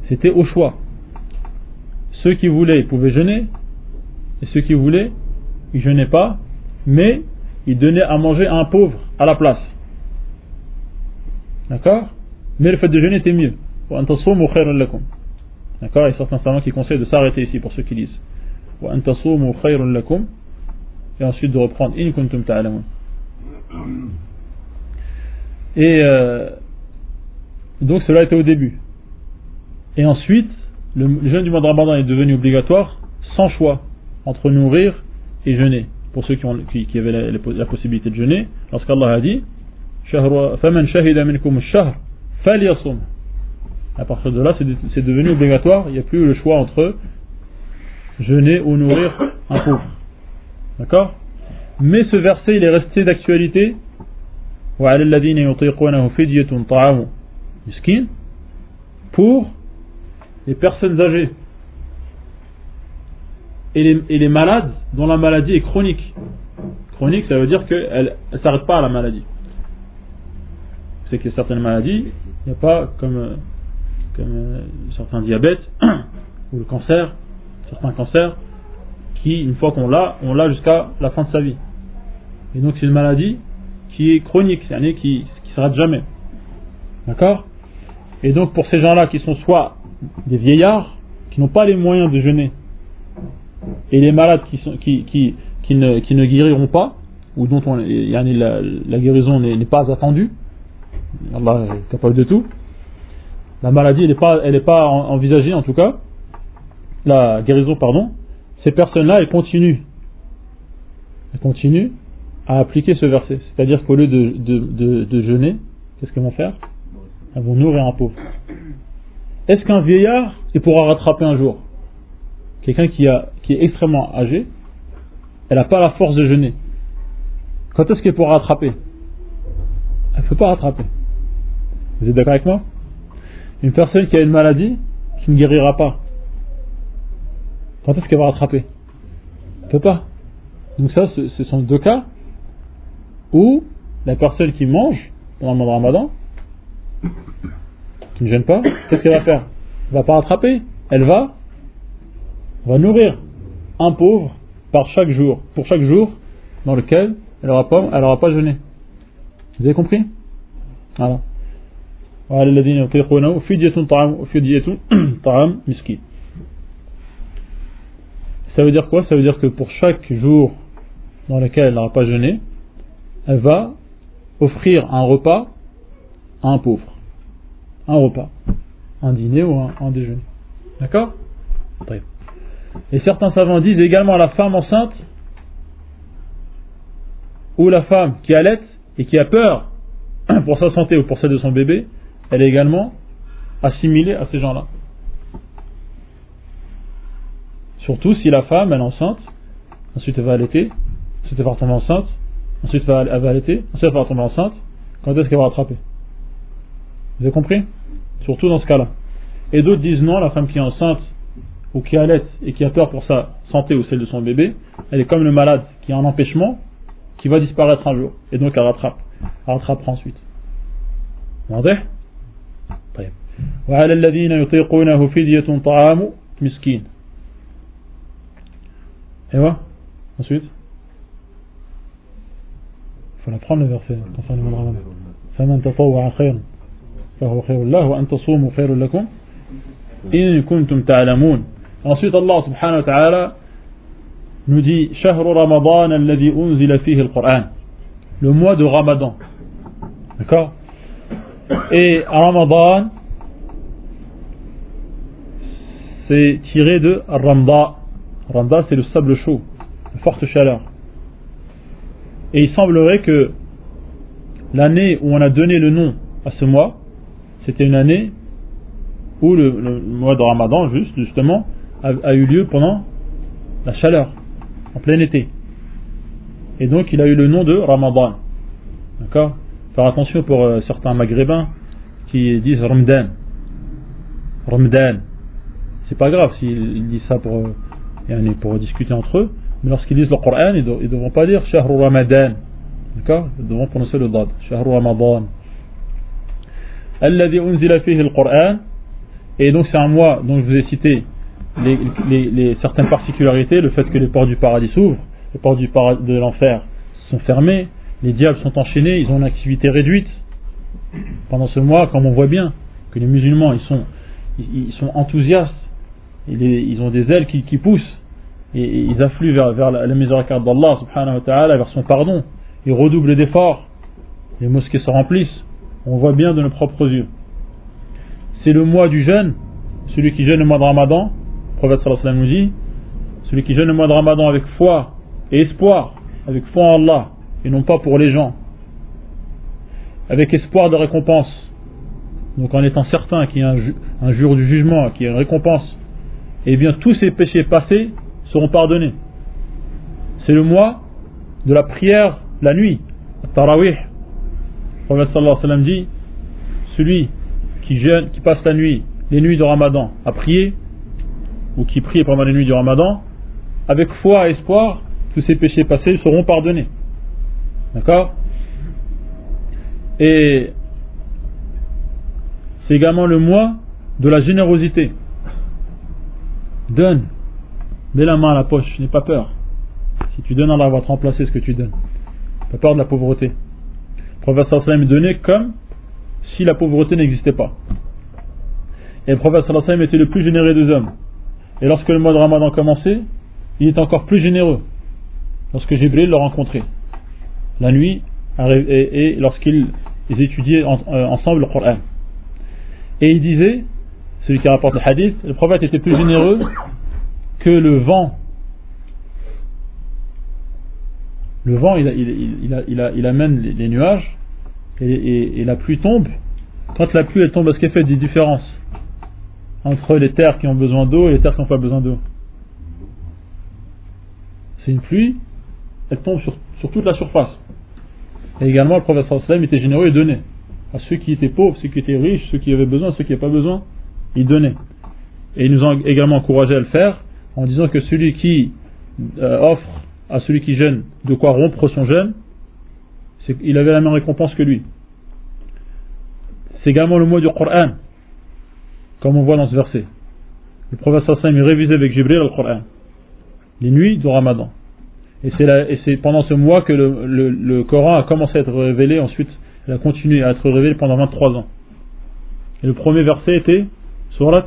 C'était au choix. Ceux qui voulaient, ils pouvaient jeûner. Et ceux qui voulaient, ils jeûnaient pas. Mais ils donnaient à manger à un pauvre à la place. D'accord? Mais le fait de jeûner était mieux. D'accord? Il y a certains savants qui conseillent de s'arrêter ici pour ceux qui lisent. Et ensuite de reprendre in kuntum ta'lamun. Et donc cela était au début. Et ensuite, le jeûne du mois de Ramadan est devenu obligatoire sans choix entre nourrir et jeûner. Pour ceux qui avaient la possibilité de jeûner, lorsqu'Allah a dit فَمَنْ شَهِدَ مِنْكُمُ الشَّهْرَ فَلْيَصُمْ. À partir de là, c'est devenu obligatoire. Il n'y a plus le choix entre jeûner ou nourrir un pauvre. D'accord? Mais ce verset il est resté d'actualité. وعلى الذين يطيقونه فدية طعام مسكين pour les personnes âgées et les malades dont la maladie est chronique. Chronique, ça veut dire qu'elle ne s'arrête pas à la maladie. C'est que certaines maladies, il n'y a pas comme certains diabètes ou le cancer, certains cancers qui, une fois qu'on l'a, on l'a jusqu'à la fin de sa vie. Et donc c'est une maladie qui est chronique, c'est-à-dire qui ne s'arrête jamais. D'accord? Et donc pour ces gens-là qui sont soit des vieillards, qui n'ont pas les moyens de jeûner, et les malades qui ne guériront pas, ou dont la guérison n'est pas attendue, Allah est capable de tout, la maladie elle n'est pas envisagée en tout cas, la guérison pardon, ces personnes-là elles continuent à appliquer ce verset, c'est-à-dire qu'au lieu de jeûner, qu'est-ce qu'elles vont faire? Elles vont nourrir un pauvre. Est-ce qu'un vieillard il pourra rattraper un jour? Quelqu'un qui est extrêmement âgé, elle n'a pas la force de jeûner. Quand est-ce qu'elle pourra rattraper? Elle ne peut pas rattraper. Vous êtes d'accord avec moi? Une personne qui a une maladie qui ne guérira pas, quand est-ce qu'elle va rattraper? Elle ne peut pas. Donc ça, ce sont deux cas où la personne qui mange pendant le mois de Ramadan, qui ne jeûne pas, qu'est-ce qu'elle va faire? Elle ne va pas rattraper. Elle va nourrir un pauvre pour chaque jour dans lequel elle n'aura pas jeûné. Vous avez compris? Voilà. Ça veut dire quoi? Ça veut dire que pour chaque jour dans lequel elle n'aura pas jeûné, elle va offrir un repas à un pauvre. Un repas. Un dîner ou un déjeuner. D'accord? Et certains savants disent également à la femme enceinte ou la femme qui allaite et qui a peur pour sa santé ou pour celle de son bébé, elle est également assimilée à ces gens-là. Surtout si la femme elle est enceinte, ensuite elle va allaiter, ensuite elle va retomber enceinte, ensuite elle va allaiter, ensuite elle va retomber enceinte, quand est-ce qu'elle va rattraper? Vous avez compris? Surtout dans ce cas-là. Et d'autres disent non, la femme qui est enceinte ou qui allaite et qui a peur pour sa santé ou celle de son bébé, elle est comme le malade qui a un empêchement qui va disparaître un jour, et donc elle rattrapera ensuite. واضح؟ طيب. وعلى الذين يطيقونه فدية طعام مسكين. Et voilà. Ensuite, il faut l'apprendre le verset concernant le Ramadan. فمن تطوع خيرا فهو خير له وأن تصوموا خير لكم إن كنتم تعلمون. Ensuite Allah subhanahu wa ta'ala nous dit شهر رمضان الذي أنزل فيه القرآن, le mois de Ramadan. D'accord? Et Ramadan c'est tiré de Ramda. Ramda c'est le sable chaud, la forte chaleur. Et il semblerait que l'année où on a donné le nom à ce mois, c'était une année où le mois de Ramadan justement a eu lieu pendant la chaleur, en plein été. Et donc il a eu le nom de Ramadan. D'accord? Faire attention pour certains maghrébins qui disent Ramadan. Ramadan. C'est pas grave s'ils disent ça pour discuter entre eux, mais lorsqu'ils lisent le Coran, ils ne devront pas dire Shahru Ramadan. D'accord? Ils devront prononcer le dad. Shahru Ramadan. Alladhi unzila fihi al-Qur'an. Et donc c'est un mois dont je vous ai cité certaines particularités, le fait que les portes du paradis s'ouvrent, les portes de l'enfer sont fermées, les diables sont enchaînés, ils ont une activité réduite. Pendant ce mois, comme on voit bien que les musulmans ils sont enthousiastes, ils ont des ailes qui poussent, et ils affluent vers la miséricorde d'Allah subhanahu wa ta'ala, vers son pardon, ils redoublent d'efforts, les mosquées se remplissent, on voit bien de nos propres yeux. C'est le mois du jeûne, celui qui jeûne le mois de Ramadan, le prophète sallallahu alayhi wa sallam nous dit, celui qui jeûne le mois de Ramadan avec foi et espoir, avec foi en Allah, et non pas pour les gens, avec espoir de récompense, donc en étant certain qu'il y a un jour du jugement, qu'il y a une récompense, et bien tous ces péchés passés seront pardonnés. C'est le mois de la prière la nuit, Tarawih. Le prophète sallallahu alayhi wa sallam dit, celui qui jeûne, qui passe la nuit, les nuits du Ramadan à prier, ou qui prie pendant les nuits du Ramadan, avec foi et espoir, tous ses péchés passés seront pardonnés. D'accord? Et c'est également le mois de la générosité. Donne. Mets la main à la poche, n'aie pas peur. Si tu donnes, Allah va te remplacer ce que tu donnes. Pas peur de la pauvreté. Le prophète sallallahu alayhi wa sallam est donné comme si la pauvreté n'existait pas. Et le prophète sallallahu alayhi wa sallam était le plus généreux des hommes. Et lorsque le mois de Ramadan commençait, il était encore plus généreux. Lorsque Jibril le rencontrait la nuit et lorsqu'ils étudiaient ensemble le Coran. Et il disait, celui qui rapporte le hadith, le prophète était plus généreux que le vent. Le vent, il amène les nuages et la pluie tombe. Quand la pluie elle tombe, est-ce qu'elle fait des différences entre les terres qui ont besoin d'eau et les terres qui n'ont pas besoin d'eau? C'est une pluie, elle tombe sur toute la surface. Et également, le prophète sallallahu alayhi wa sallam était généreux et donnait à ceux qui étaient pauvres, ceux qui étaient riches, ceux qui avaient besoin, ceux qui n'avaient pas besoin, il donnait. Et il nous a également encouragé à le faire en disant que celui qui offre à celui qui jeûne de quoi rompre son jeûne, il avait la même récompense que lui. C'est également le mot du Coran, comme on voit dans ce verset. Le prophète sallallahu alayhi wa sallam révisait avec Jibril le Coran, les nuits du Ramadan. Et c'est pendant ce mois que le Coran a commencé à être révélé, ensuite il a continué à être révélé pendant 23 ans. Et le premier verset était Surat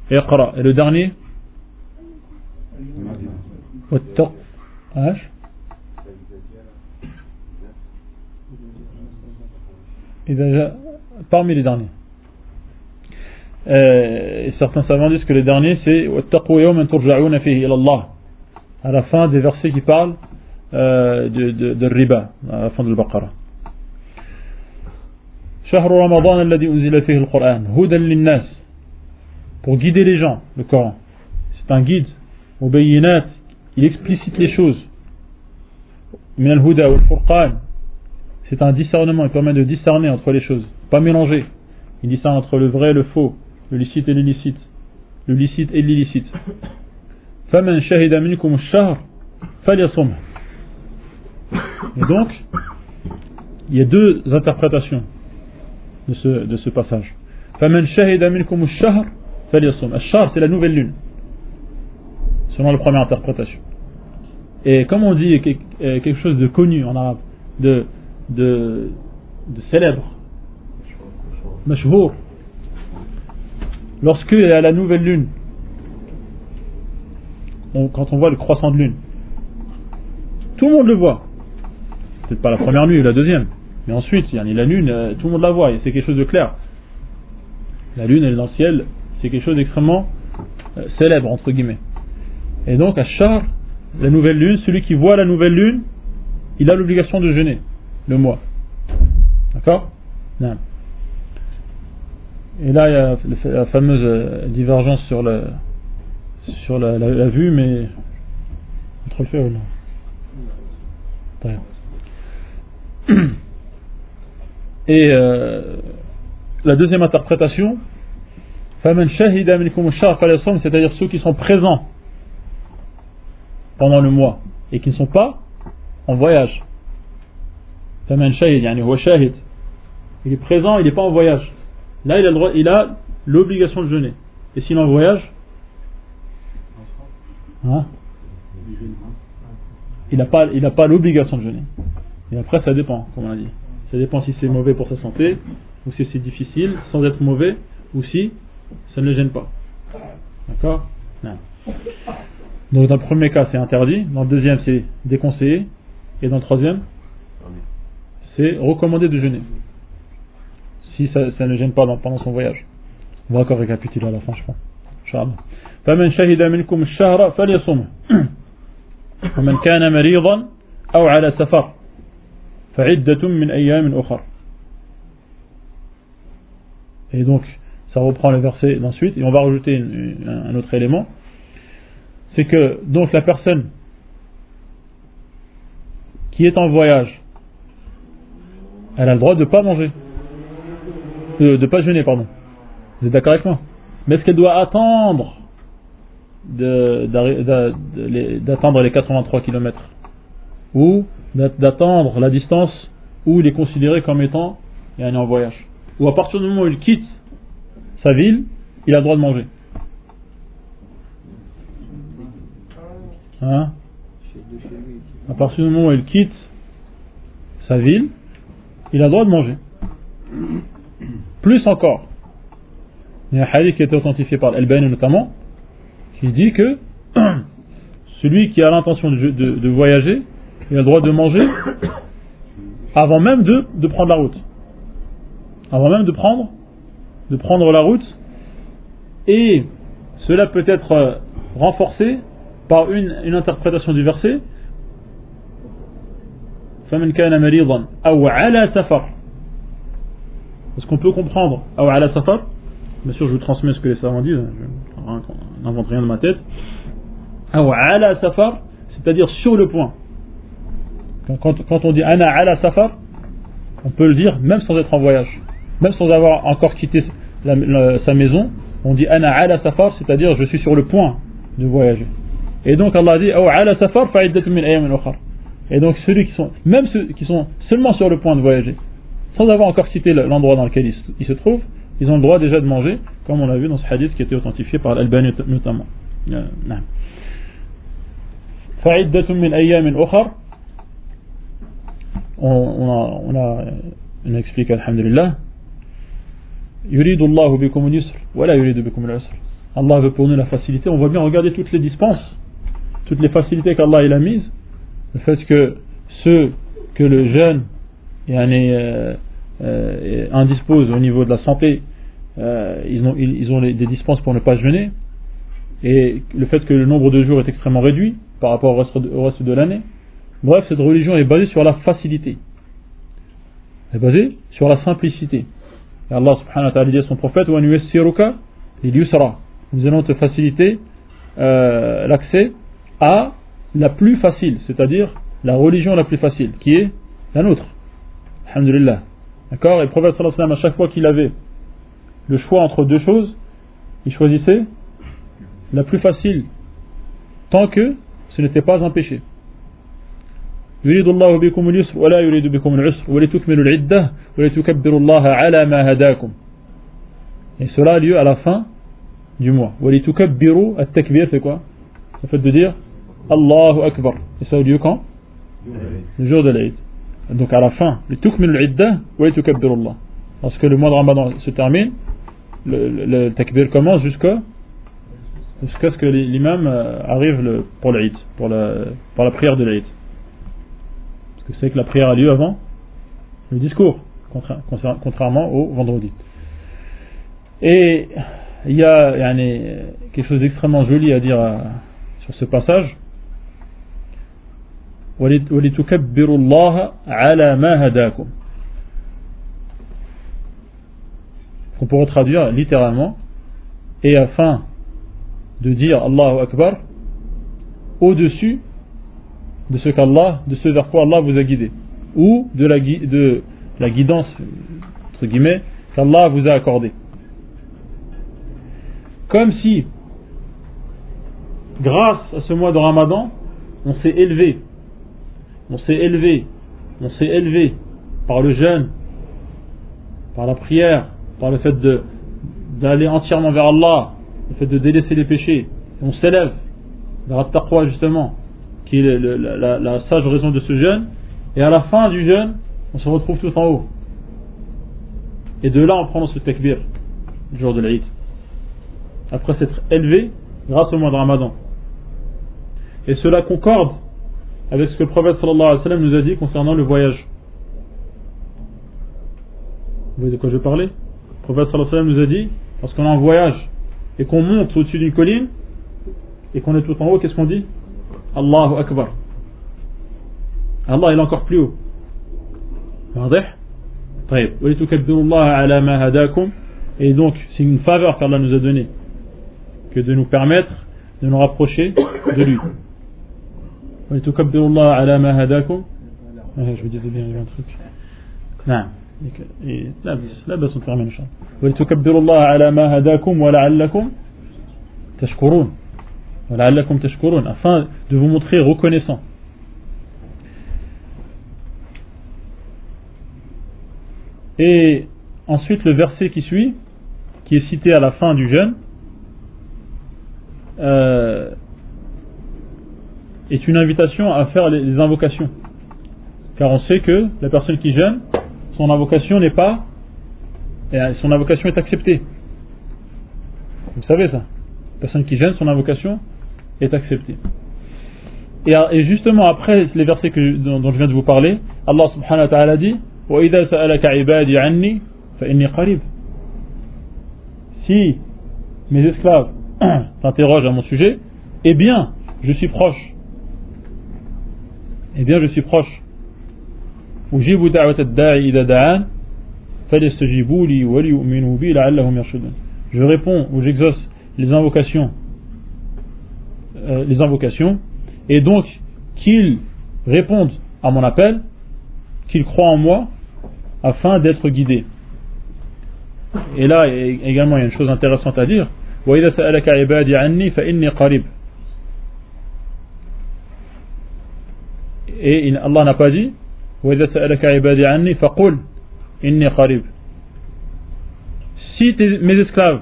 Iqra. Et le dernier parmi les derniers. Et certains savants disent que le dernier c'est Wattaqu yawman turja'una fihi ila Allah, à la fin des versets qui parlent de riba, à la fin de l'Baqara. شهر رمضان الذي أنزل فيه القرآن هدى للناس, pour guider les gens, le Coran. C'est un guide. مبينات, il explicite les choses. من الهدى والفرقان, c'est un discernement, il permet de discerner entre les choses, pas mélanger. Il discerne entre le vrai et le faux, le licite et l'illicite, le licite et l'illicite. فمن شهد منكم الشهر فليصمه. Et donc, il y a deux interprétations de ce passage. فمن شهد منكم الشهر فليصم. الشهر c'est la nouvelle lune, selon la première interprétation. Et comme on dit quelque chose de connu en arabe, de célèbre, mashhour, lorsque à la nouvelle lune, quand on voit le croissant de lune, tout le monde le voit. Peut-être pas la première nuit ou la deuxième, mais ensuite, la lune, tout le monde la voit et c'est quelque chose de clair. La lune, elle est dans le ciel, c'est quelque chose d'extrêmement célèbre, entre guillemets. Et donc, à Shahr, la nouvelle lune, celui qui voit la nouvelle lune, il a l'obligation de jeûner le mois. D'accord? Non. Et là, il y a la fameuse divergence sur la vue, mais trop le faire ou non? Et la deuxième interprétation, فَمَنْ شَهِدَ مِنْكُمُ الشَّهْرَ فَلْيَصُمْ, c'est-à-dire ceux qui sont présents pendant le mois et qui ne sont pas en voyage. فَمَنْ شَهِدَ يعني هو شاهد, il est présent, il n'est pas en voyage. Là, il a l'obligation de jeûner. Et s'il est en voyage, hein, il n'a pas l'obligation de jeûner. Et après, ça dépend, comme on a dit. Ça dépend si c'est mauvais pour sa santé, ou si c'est difficile, sans être mauvais, ou si ça ne le gêne pas. D'accord? Non. Donc dans le premier cas, c'est interdit. Dans le deuxième, c'est déconseillé. Et dans le troisième, c'est recommandé de jeûner. Si ça ne gêne pas pendant son voyage. On va encore récapituler à la fin, je crois. Inch'Allah. فَمَنْ شَهِدَ مِنْكُمُ الشَّهْرَ فَلْيَصُمْهُ وَمَنْ كَانَ مَرِيضًا أَوْ عَلَى سَفَرٍ فَعِدَّةٌ مِنْ أَيَّامٍ أُخَرَ. Et donc, ça reprend le verset d'ensuite, et on va rajouter un autre élément. c'est que donc la personne qui est en voyage, elle a le droit de ne pas manger, de pas jeûner, pardon. Vous êtes d'accord avec moi? Mais est-ce qu'elle doit attendre d'attendre les 83 km ou d'attendre la distance où il est considéré comme étant en voyage, ou à partir du moment où il quitte sa ville, il a le droit de manger? Hein? À partir du moment où il quitte sa ville, il a le droit de manger. Plus encore, il y a un hadith qui a été authentifié par Al-Albani notamment, qui dit que celui qui a l'intention de voyager, il a le droit de manger avant même de prendre la route. Avant même de prendre la route. Et cela peut être renforcé par une interprétation du verset فَمَنْ كَانَ مَرِيضًا أَوْ عَلَى سَفَرٍ. Est-ce qu'on peut comprendre أَوْ عَلَى سَفَرٍ? Bien sûr, je vous transmets ce que les savants disent, je n'invente rien de ma tête. أَوْ عَلَى سَفَرٍ, c'est-à-dire sur le point. Quand on dit ana ala safar, on peut le dire même sans être en voyage, même sans avoir encore quitté sa maison. On dit ana ala safar, c'est-à-dire je suis sur le point de voyager. Et donc Allah dit aw ala safar fa'iddatun min ayamin ukhra. Et donc ceux qui sont seulement sur le point de voyager, sans avoir encore quitté l'endroit dans lequel ils se trouvent, ils ont le droit déjà de manger, comme on l'a vu dans ce hadith qui a été authentifié par Al-Albani notamment. Fa'iddatun min ayamin ukhra. On a expliqué, alhamdulillah, yuridu Allahu bikum al-yusr wa la yuridu bikum al-usr. Allah veut pour nous la facilité. On voit bien, regardez toutes les dispenses, toutes les facilités qu'Allah il a mises. Le fait que ceux que le jeûne indispose au niveau de la santé, ils ont des dispenses pour ne pas jeûner. Et le fait que le nombre de jours est extrêmement réduit par rapport au reste de l'année. Bref, cette religion est basée sur la facilité. Elle est basée sur la simplicité. Et Allah subhanahu wa ta'ala dit à son prophète wa nuyassiruka lil yusra. Nous allons te faciliter l'accès à la plus facile, c'est-à-dire la religion la plus facile, qui est la nôtre. Alhamdulillah. D'accord? Et le prophète sallallahu alayhi wa sallam, à chaque fois qu'il avait le choix entre deux choses, il choisissait la plus facile, tant que ce n'était pas un péché. يريد الله بكم اليسر ولا يريد بكم العسر ولتكملوا العدة ولتكبروا الله على ما هداكم. Et cela a lieu à la fin du mois. ولتكبروا, التكبير c'est quoi? Le fait de dire Allahu Akbar. Et ça a lieu quand? Le jour de l'Aïd. Donc à la fin, لتكملوا العدة ولتكبروا الله. Lorsque le mois de Ramadan se termine, le takbir commence jusqu'à ce que l'imam arrive pour l'Aïd, pour la prière de l'Aïd. Parce que c'est que la prière a lieu avant le discours, contrairement au vendredi. Et il y a quelque chose d'extrêmement joli à dire sur ce passage. وَلِتُكَبِّرُوا اللَّهَ عَلَى مَا هَدَاكُمْ. On pourrait traduire littéralement, et afin de dire Allahu Akbar au-dessus de ce vers quoi Allah vous a guidé, ou de la guidance entre guillemets qu'Allah vous a accordé. Comme si grâce à ce mois de Ramadan on s'est élevé par le jeûne, par la prière, par le fait d'aller entièrement vers Allah, le fait de délaisser les péchés, on s'élève vers la taqwa justement, qui est la sage raison de ce jeûne, et à la fin du jeûne, on se retrouve tout en haut. Et de là, on prend ce takbir, le jour de l'Aïd. Après s'être élevé grâce au mois de Ramadan. Et cela concorde avec ce que le prophète sallallahu alayhi wa sallam nous a dit concernant le voyage. Vous voyez de quoi je parlais? Le prophète sallallahu alayhi wa sallam nous a dit, lorsqu'on est en voyage et qu'on monte au-dessus d'une colline et qu'on est tout en haut, qu'est-ce qu'on dit? Allahu Akbar. Allah il est encore plus haut. Et donc c'est une faveur qu'Allah nous a donnée, que de nous permettre de nous rapprocher de lui. وَلِتُكَبِّرُوا اللَّهَ عَلَى مَا هَدَاكُمْ. Je vous disais bien, il y a un truc. نعم. لا بس نتعلم إن شاء الله. وَلِتُكَبِّرُوا اللَّهَ عَلى مَا هَدَاكُمْ وَلَعَلَّكُمْ تَشْكُرُونَ. وَلَعَلَّكُمْ تَشْكُرُونَ, afin de vous montrer reconnaissant. Et ensuite le verset qui suit, qui est cité à la fin du jeûne, est une invitation à faire les invocations. Car on sait que la personne qui jeûne, son invocation n'est pas, son invocation est acceptée. Vous savez ça. La personne qui jeûne, son invocation est acceptée. Et justement après les versets dont je viens de vous parler, Allah subhanahu wa ta'ala dit وَإِذَا سَأَلَكَ عِبَادِي عَنِّي فَإِنِّي قَرِيبٌ. Si mes esclaves t'interrogent à mon sujet, eh bien je suis proche. Eh bien je suis proche. أُجِيبُ دَعْوَةَ الدَّاعِ إِذَا دَعَانِ فَلْيَسْتَجِيبُوا لِي وَلْيُؤْمِنُوا بِي لَعَلَّهُمْ يَرْشُدُونَ. Je réponds ou j'exauce les invocations, et donc qu'ils répondent à mon appel, qu'ils croient en moi afin d'être guidés. Et là également il y a une chose intéressante à dire. وَإِذَا سَأَلَكَ عِبَادِي عَنِّي فَإِنِّي قَرِيبٌ. Et Allah n'a pas dit وَإِذَا سَأَلَكَ عِبَادِي عَنِّي فَقُلْ إِنِّي قَرِيبٌ. Si mes esclaves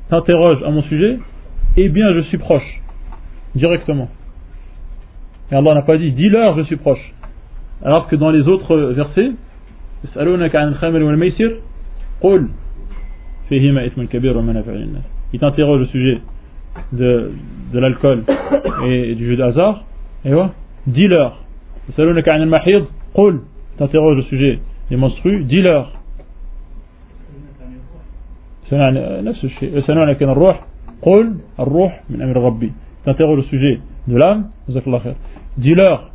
t'interrogent à mon sujet, eh bien je suis proche, directement. Et Allah n'a pas dit dis-leur je suis proche. Alors que dans les autres versets, il t'interroge au sujet de l'alcool et du jeu de hasard, et voilà, dis-leur. Il t'interroge au sujet des menstrues, dis-leur. T'interroge au sujet de l'âme, dis-leur.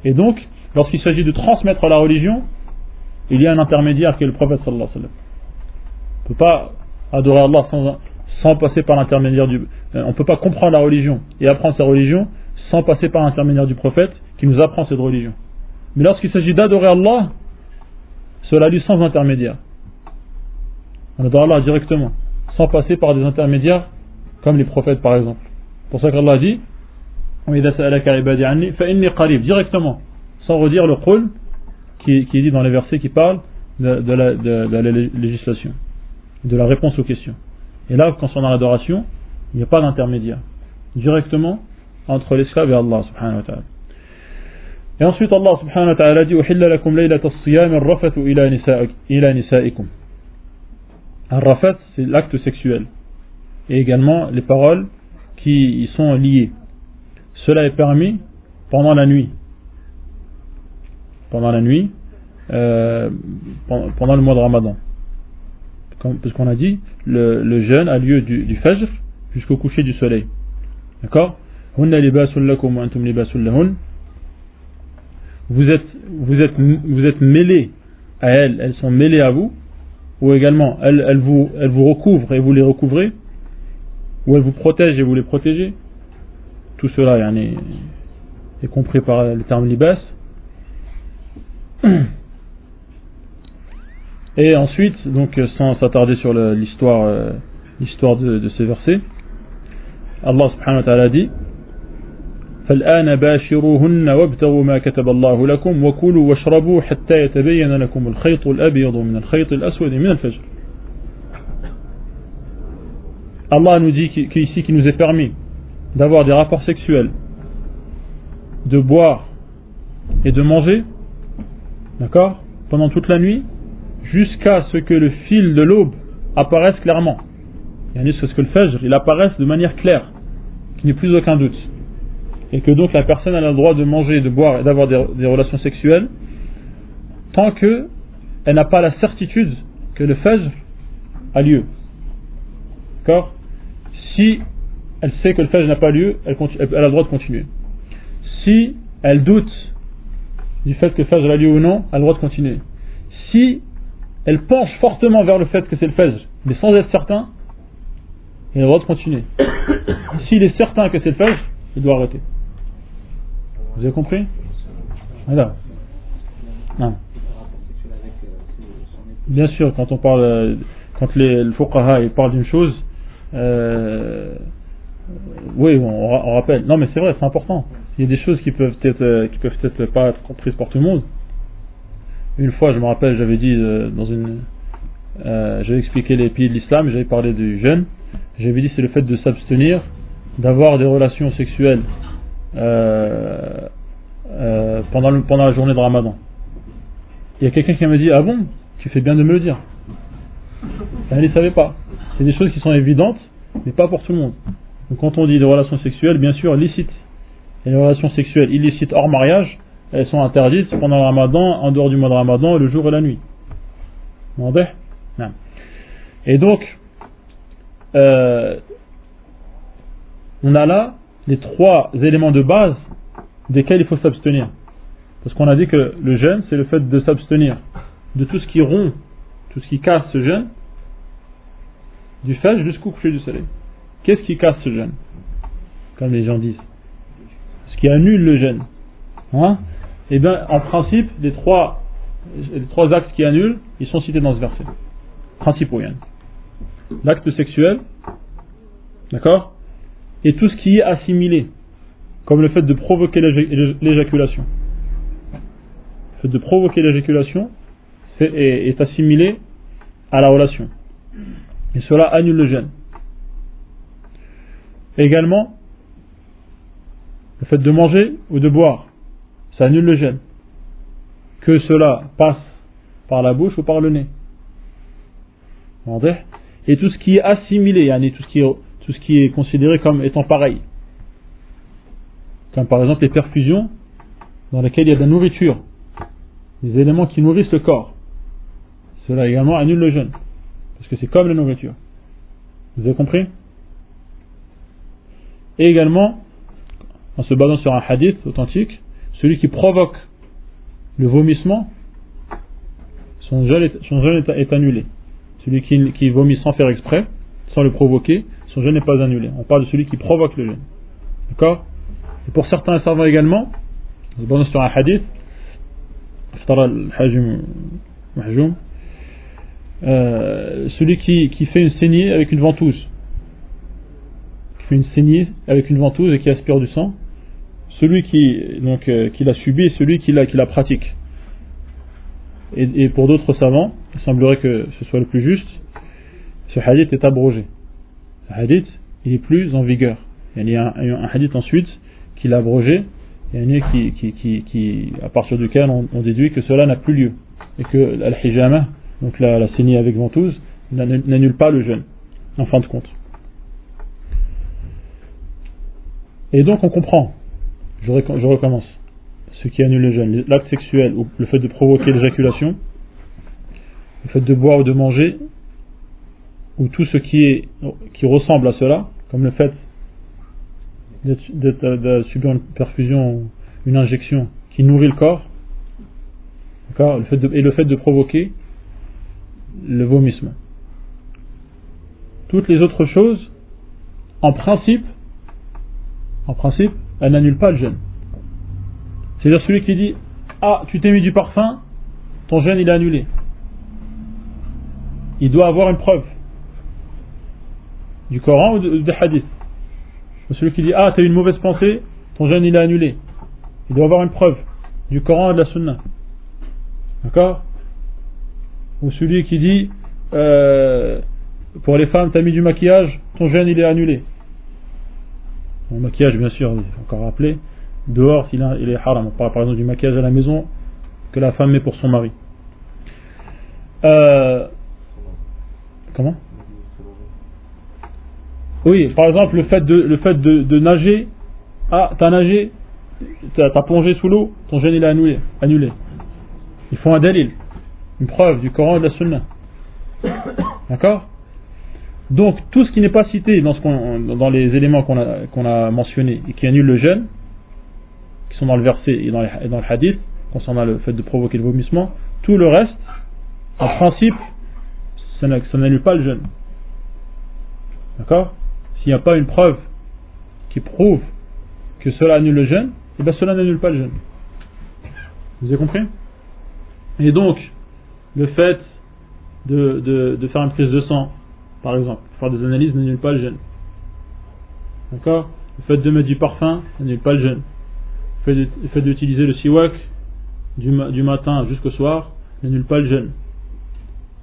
Et donc, lorsqu'il s'agit de transmettre la religion, il y a un intermédiaire qui est le prophète sallallahu alayhi wa sallam. On ne peut pas adorer Allah sans passer par l'intermédiaire on ne peut pas comprendre la religion et apprendre sa religion sans passer par l'intermédiaire du prophète qui nous apprend cette religion. Mais lorsqu'il s'agit d'adorer Allah, cela lui sans intermédiaire. On adore Allah directement, sans passer par des intermédiaires comme les prophètes par exemple. C'est pour ça qu'Allah dit directement, sans redire le qul qui est dit dans les versets qui parlent de la législation, de la réponse aux questions. Et là, concernant l'adoration, il n'y a pas d'intermédiaire, directement entre l'esclave et Allah subhanahu wa ta'ala. Et ensuite Allah subhanahu wa ta'ala dit uhilla lakum laylata as-siyam ar-rafathu ila nisaikum. Ar-rafat, c'est l'acte sexuel, et également les paroles qui y sont liées. Cela est permis pendant la nuit. Pendant le mois de Ramadan. Parce qu'on a dit, le jeûne a lieu du fajr jusqu'au coucher du soleil. D'accord? Hunna libasun lakum wa antum libasun lahun. Vous êtes mêlés à elles sont mêlées à vous, ou également elles vous recouvrent et vous les recouvrez, ou elles vous protègent et vous les protégez. Tout cela est compris par le terme libas. Et ensuite, donc sans s'attarder sur l'histoire de ces versets, Allah subhanahu wa ta'ala dit فَالْآنَ بَاشِرُوهُنَّ وَابْتَغُوا مَا كَتَبَ اللَّهُ لَكُمْ وَكُلُوا وَاشْرَبُوا حَتَّى يَتَبَيَّنَ لَكُمُ الْخَيْطُ الْأَبْيَضُ مِنَ الْخَيْطِ الْأَسْوَدِ مِنَ الْفَجْرِ. Allah nous dit qu'ici qu'il nous est permis d'avoir des rapports sexuels, de boire et de manger, d'accord, pendant toute la nuit, jusqu'à ce que le fil de l'aube apparaisse clairement. Jusqu'à ce que le fajr il apparaisse de manière claire, qu'il n'y ait plus aucun doute. Et que donc la personne a le droit de manger, de boire et d'avoir des relations sexuelles tant qu'elle n'a pas la certitude que le fajr a lieu. D'accord? Si elle sait que le fajr n'a pas lieu, elle a le droit de continuer. Si elle doute du fait que le fajr a lieu ou non, elle a le droit de continuer. Si elle penche fortement vers le fait que c'est le fajr, mais sans être certain, elle a le droit de continuer. s'il est certain que c'est le Fajr, il doit arrêter. Vous avez compris? Voilà. Non. Bien sûr, quand on parle, quand le fuqaha il parle d'une chose, oui, on rappelle. Non, mais c'est vrai, c'est important. Il y a des choses qui peuvent être pas être comprises par tout le monde. Une fois, je me rappelle, j'avais dit j'avais expliqué les piliers de l'islam, j'avais parlé du jeûne. J'avais dit c'est le fait de s'abstenir d'avoir des relations sexuelles pendant la journée de Ramadan. Il y a quelqu'un qui m'a dit ah bon, tu fais bien de me le dire. Elle ne savait pas. C'est des choses qui sont évidentes, mais pas pour tout le monde. Donc quand on dit des relations sexuelles, bien sûr licites, et les relations sexuelles illicites hors mariage, elles sont interdites pendant le Ramadan, en dehors du mois de Ramadan, le jour et la nuit. Et donc on a là les 3 éléments de base desquels il faut s'abstenir. Parce qu'on a dit que le jeûne, c'est le fait de s'abstenir de tout ce qui rompt, tout ce qui casse ce jeûne, du Fajr jusqu'au coucher du soleil. Qu'est-ce qui casse ce jeûne? Comme les gens disent. Ce qui annule le jeûne. Hein? Et bien, en principe, les trois actes qui annulent, ils sont cités dans ce verset. Principaux, Yann. L'acte sexuel, d'accord? Et tout ce qui est assimilé, comme le fait de provoquer l'éjaculation. Le fait de provoquer l'éjaculation est assimilé à la relation. Et cela annule le jeûne. Également, le fait de manger ou de boire, ça annule le jeûne. Que cela passe par la bouche ou par le nez. Et tout ce qui est assimilé, tout ce qui est considéré comme étant pareil. Comme par exemple les perfusions dans lesquelles il y a de la nourriture, des éléments qui nourrissent le corps. Cela également annule le jeûne. Parce que c'est comme la nourriture. Vous avez compris? Et également, en se basant sur un hadith authentique, celui qui provoque le vomissement, son jeûne est annulé. Celui qui vomit sans faire exprès, sans le provoquer, son jeûne n'est pas annulé. On parle de celui qui provoque le jeûne. D'accord? Et pour certains savants également, en se basant sur un hadith, celui qui fait une saignée avec une ventouse, et qui aspire du sang, celui qui l'a subi et celui qui la pratique. Et pour d'autres savants, il semblerait que ce soit le plus juste, ce hadith est abrogé. Ce hadith, il est plus en vigueur. Il y a un hadith ensuite qui l'a abrogé, et qui à partir duquel on déduit que cela n'a plus lieu. Et que al-hijama, donc la saignée avec ventouse, n'annule pas le jeûne, en fin de compte. Et donc on comprend, je recommence, ce qui annule le jeûne, l'acte sexuel ou le fait de provoquer l'éjaculation, le fait de boire ou de manger, ou tout ce qui ressemble à cela, comme le fait de subir une perfusion, une injection qui nourrit le corps, d'accord, le fait de provoquer le vomissement. Toutes les autres choses, en principe, elles n'annulent pas le jeûne. C'est-à-dire celui qui dit ah, tu t'es mis du parfum, ton jeûne il est annulé. Il doit avoir une preuve du Coran ou des hadiths. Celui qui dit ah, tu as eu une mauvaise pensée, ton jeûne il est annulé. Il doit avoir une preuve du Coran et de la Sunna. D'accord? Ou celui qui dit pour les femmes, tu as mis du maquillage, ton jeûne il est annulé. Le maquillage, bien sûr, il faut encore rappeler, dehors il est haram. On parle par exemple du maquillage à la maison que la femme met pour son mari. Comment? Oui, par exemple le fait de nager. Ah, t'as nagé, t'as plongé sous l'eau, ton jeûne il est annulé. Il faut un dalil, une preuve du Coran et de la Sunna. D'accord? Donc tout ce qui n'est pas cité dans les éléments qu'on a mentionnés et qui annulent le jeûne, qui sont dans le verset et dans le hadith, concernant le fait de provoquer le vomissement, tout le reste, en principe, ça n'annule pas le jeûne. D'accord? S'il n'y a pas une preuve qui prouvent que cela annule le jeûne, et bien cela n'annule pas le jeûne. Vous avez compris? Et donc, le fait de faire une prise de sang, par exemple, faire des analyses n'annule pas le jeûne. D'accord? Le fait de mettre du parfum n'annule pas le jeûne. Le fait d'utiliser le siwak du matin jusqu'au soir n'annule pas le jeûne.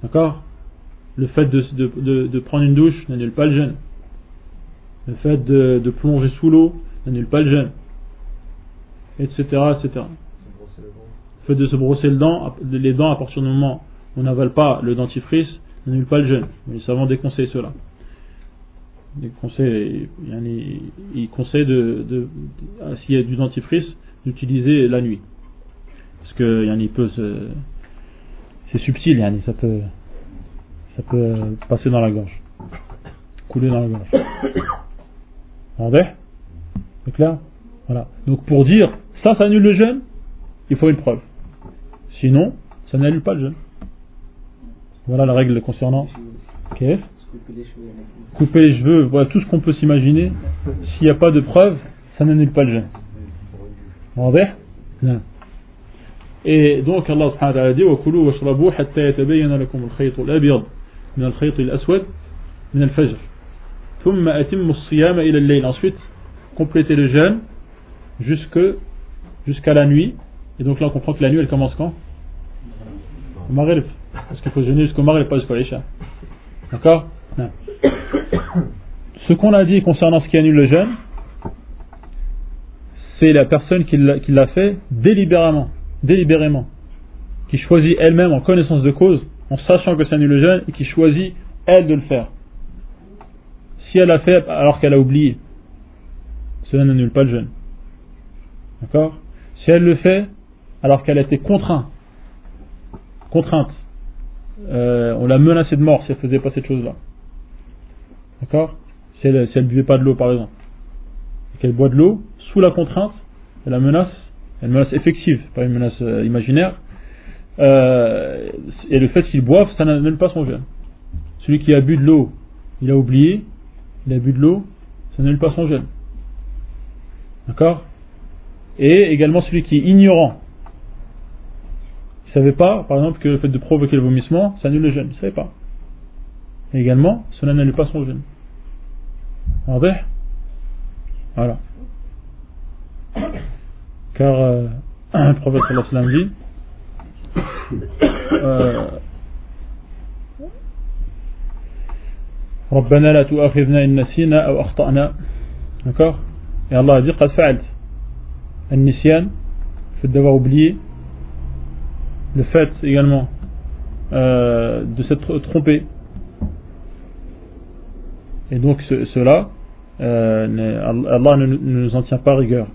D'accord? Le fait de prendre une douche n'annule pas le jeûne. Le fait de plonger sous l'eau n'annule pas le jeûne. Etc. etc. Le fait de se brosser les dents à partir du moment où on n'avale pas le dentifrice n'annule pas le jeûne. Les savants déconseillent cela. Ils conseillent s'il y a du dentifrice, d'utiliser la nuit. Parce que c'est subtil, ça peut passer dans la gorge, couler dans la gorge. C'est clair? Voilà. Donc pour dire ça annule le jeûne, il faut une preuve. Sinon, ça n'annule pas le jeûne. Voilà la règle concernant couper les cheveux, voilà tout ce qu'on peut s'imaginer. S'il n'y a pas de preuve, ça n'annule pas le jeûne. Non. Et donc Allah subhanahu wa ta'ala dit وَكُلُوا وَاشْرَبُوا حَتَّى يَتَبَيَّنَ لَكُمُ الْخَيْطُ الْأَبْيَضُ مِنَ الْخَيْطِ الْأَسْوَدِ مِنَ الْفَجْرِ ثُمَّ أَتِمُّوا الصِّيَامَ إِلَى اللَّيْلِ. Ensuite, complétez le jeûne jusqu'à la nuit. Et donc là on comprend que la nuit elle commence quand? Au Maghrib. Parce qu'il faut jeûner jusqu'au Maghrib, pas jusqu'à l'Isha. D'accord? Non. Ce qu'on a dit concernant ce qui annule le jeûne, c'est la personne qui l'a fait délibérément, qui choisit elle-même en connaissance de cause, en sachant que ça annule le jeûne, et qui choisit elle de le faire. Si elle l'a fait alors qu'elle a oublié, cela n'annule pas le jeûne. D'accord? Si elle le fait alors qu'elle a été contrainte, on l'a menacée de mort si elle faisait pas cette chose-là. D'accord? Si elle buvait pas de l'eau par exemple, et qu'elle boit de l'eau sous la contrainte, une menace effective, pas une menace imaginaire, et le fait qu'il boive, ça n'annule pas son jeûne. Celui qui a bu de l'eau, il a oublié, il a bu de l'eau, ça n'annule pas son jeûne. D'accord? Et également celui qui est ignorant, il ne savait pas, par exemple, que le fait de provoquer le vomissement, ça annule le jeûne, il ne savait pas. Et également, cela n'annule pas son jeûne. Voilà. Car le prophète sallallahu alayhi wa sallam dit ربنا لا تؤاخذنا إن نسينا أو أخطأنا. D'accord? Et Allah a dit قد فعلت النسيان, le fait d'avoir oublié, le fait également de s'être trompé. Et donc cela, Allah ne nous en tient pas rigueur.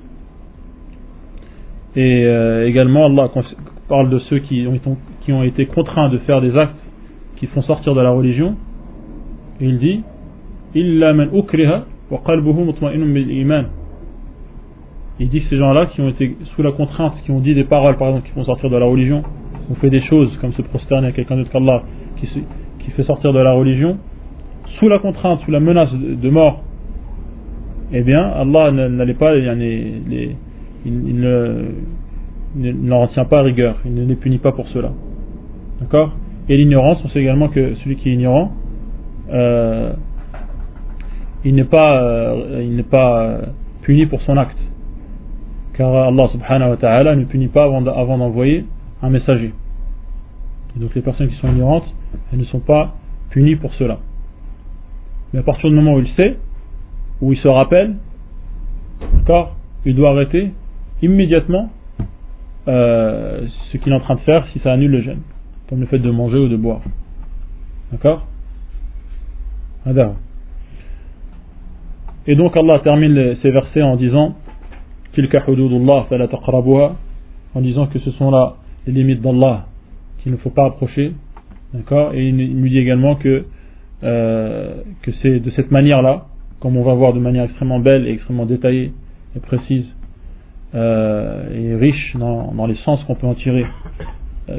Et également Allah parle de ceux qui ont été contraints de faire des actes qui font sortir de la religion. Et il dit إِلَّا مَنْ أُكْرِهَ وَقَلْبُهُ مُطْمَئِنٌ بِالْإِيمَانِ. Il dit que ces gens-là qui ont été sous la contrainte, qui ont dit des paroles par exemple qui font sortir de la religion, ont fait des choses comme se prosterner à quelqu'un d'autre qu'Allah, qui fait sortir de la religion, sous la contrainte, sous la menace de mort, eh bien Allah n'allait pas, il ne leur en tient pas rigueur, il ne les punit pas pour cela. D'accord? Et l'ignorance, on sait également que celui qui est ignorant, il n'est pas puni pour son acte, car Allah subhanahu wa ta'ala ne punit pas avant d'envoyer un messager. Et donc les personnes qui sont ignorantes, elles ne sont pas punies pour cela. Mais à partir du moment où il sait, où il se rappelle, d'accord, il doit arrêter immédiatement ce qu'il est en train de faire si ça annule le jeûne, comme le fait de manger ou de boire. D'accord? Et donc Allah termine ces versets en disant Tilka hududullah fala taqrabuha, en disant que ce sont là les limites d'Allah qu'il ne faut pas approcher. D'accord? Et il nous dit également que c'est de cette manière-là, comme on va voir de manière extrêmement belle et extrêmement détaillée et précise et riche dans les sens qu'on peut en tirer.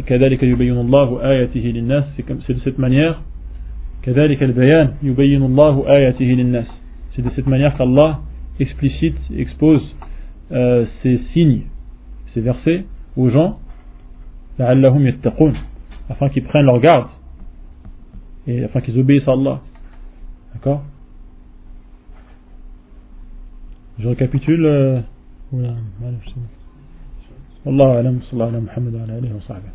كذلك يبين الله آياته للناس, c'est de cette manière. كذلك البيان يبين الله آياته للناس, c'est de cette manière qu'Allah explicite, expose ces signes, ces versets aux gens, لعلهم يتقون, afin qu'ils prennent leur garde et afin qu'ils obéissent à Allah. D'accord? Je récapitule. Wallahu a'lam, sallallahu ala Muhammad wa ala alihi wa sahbihi.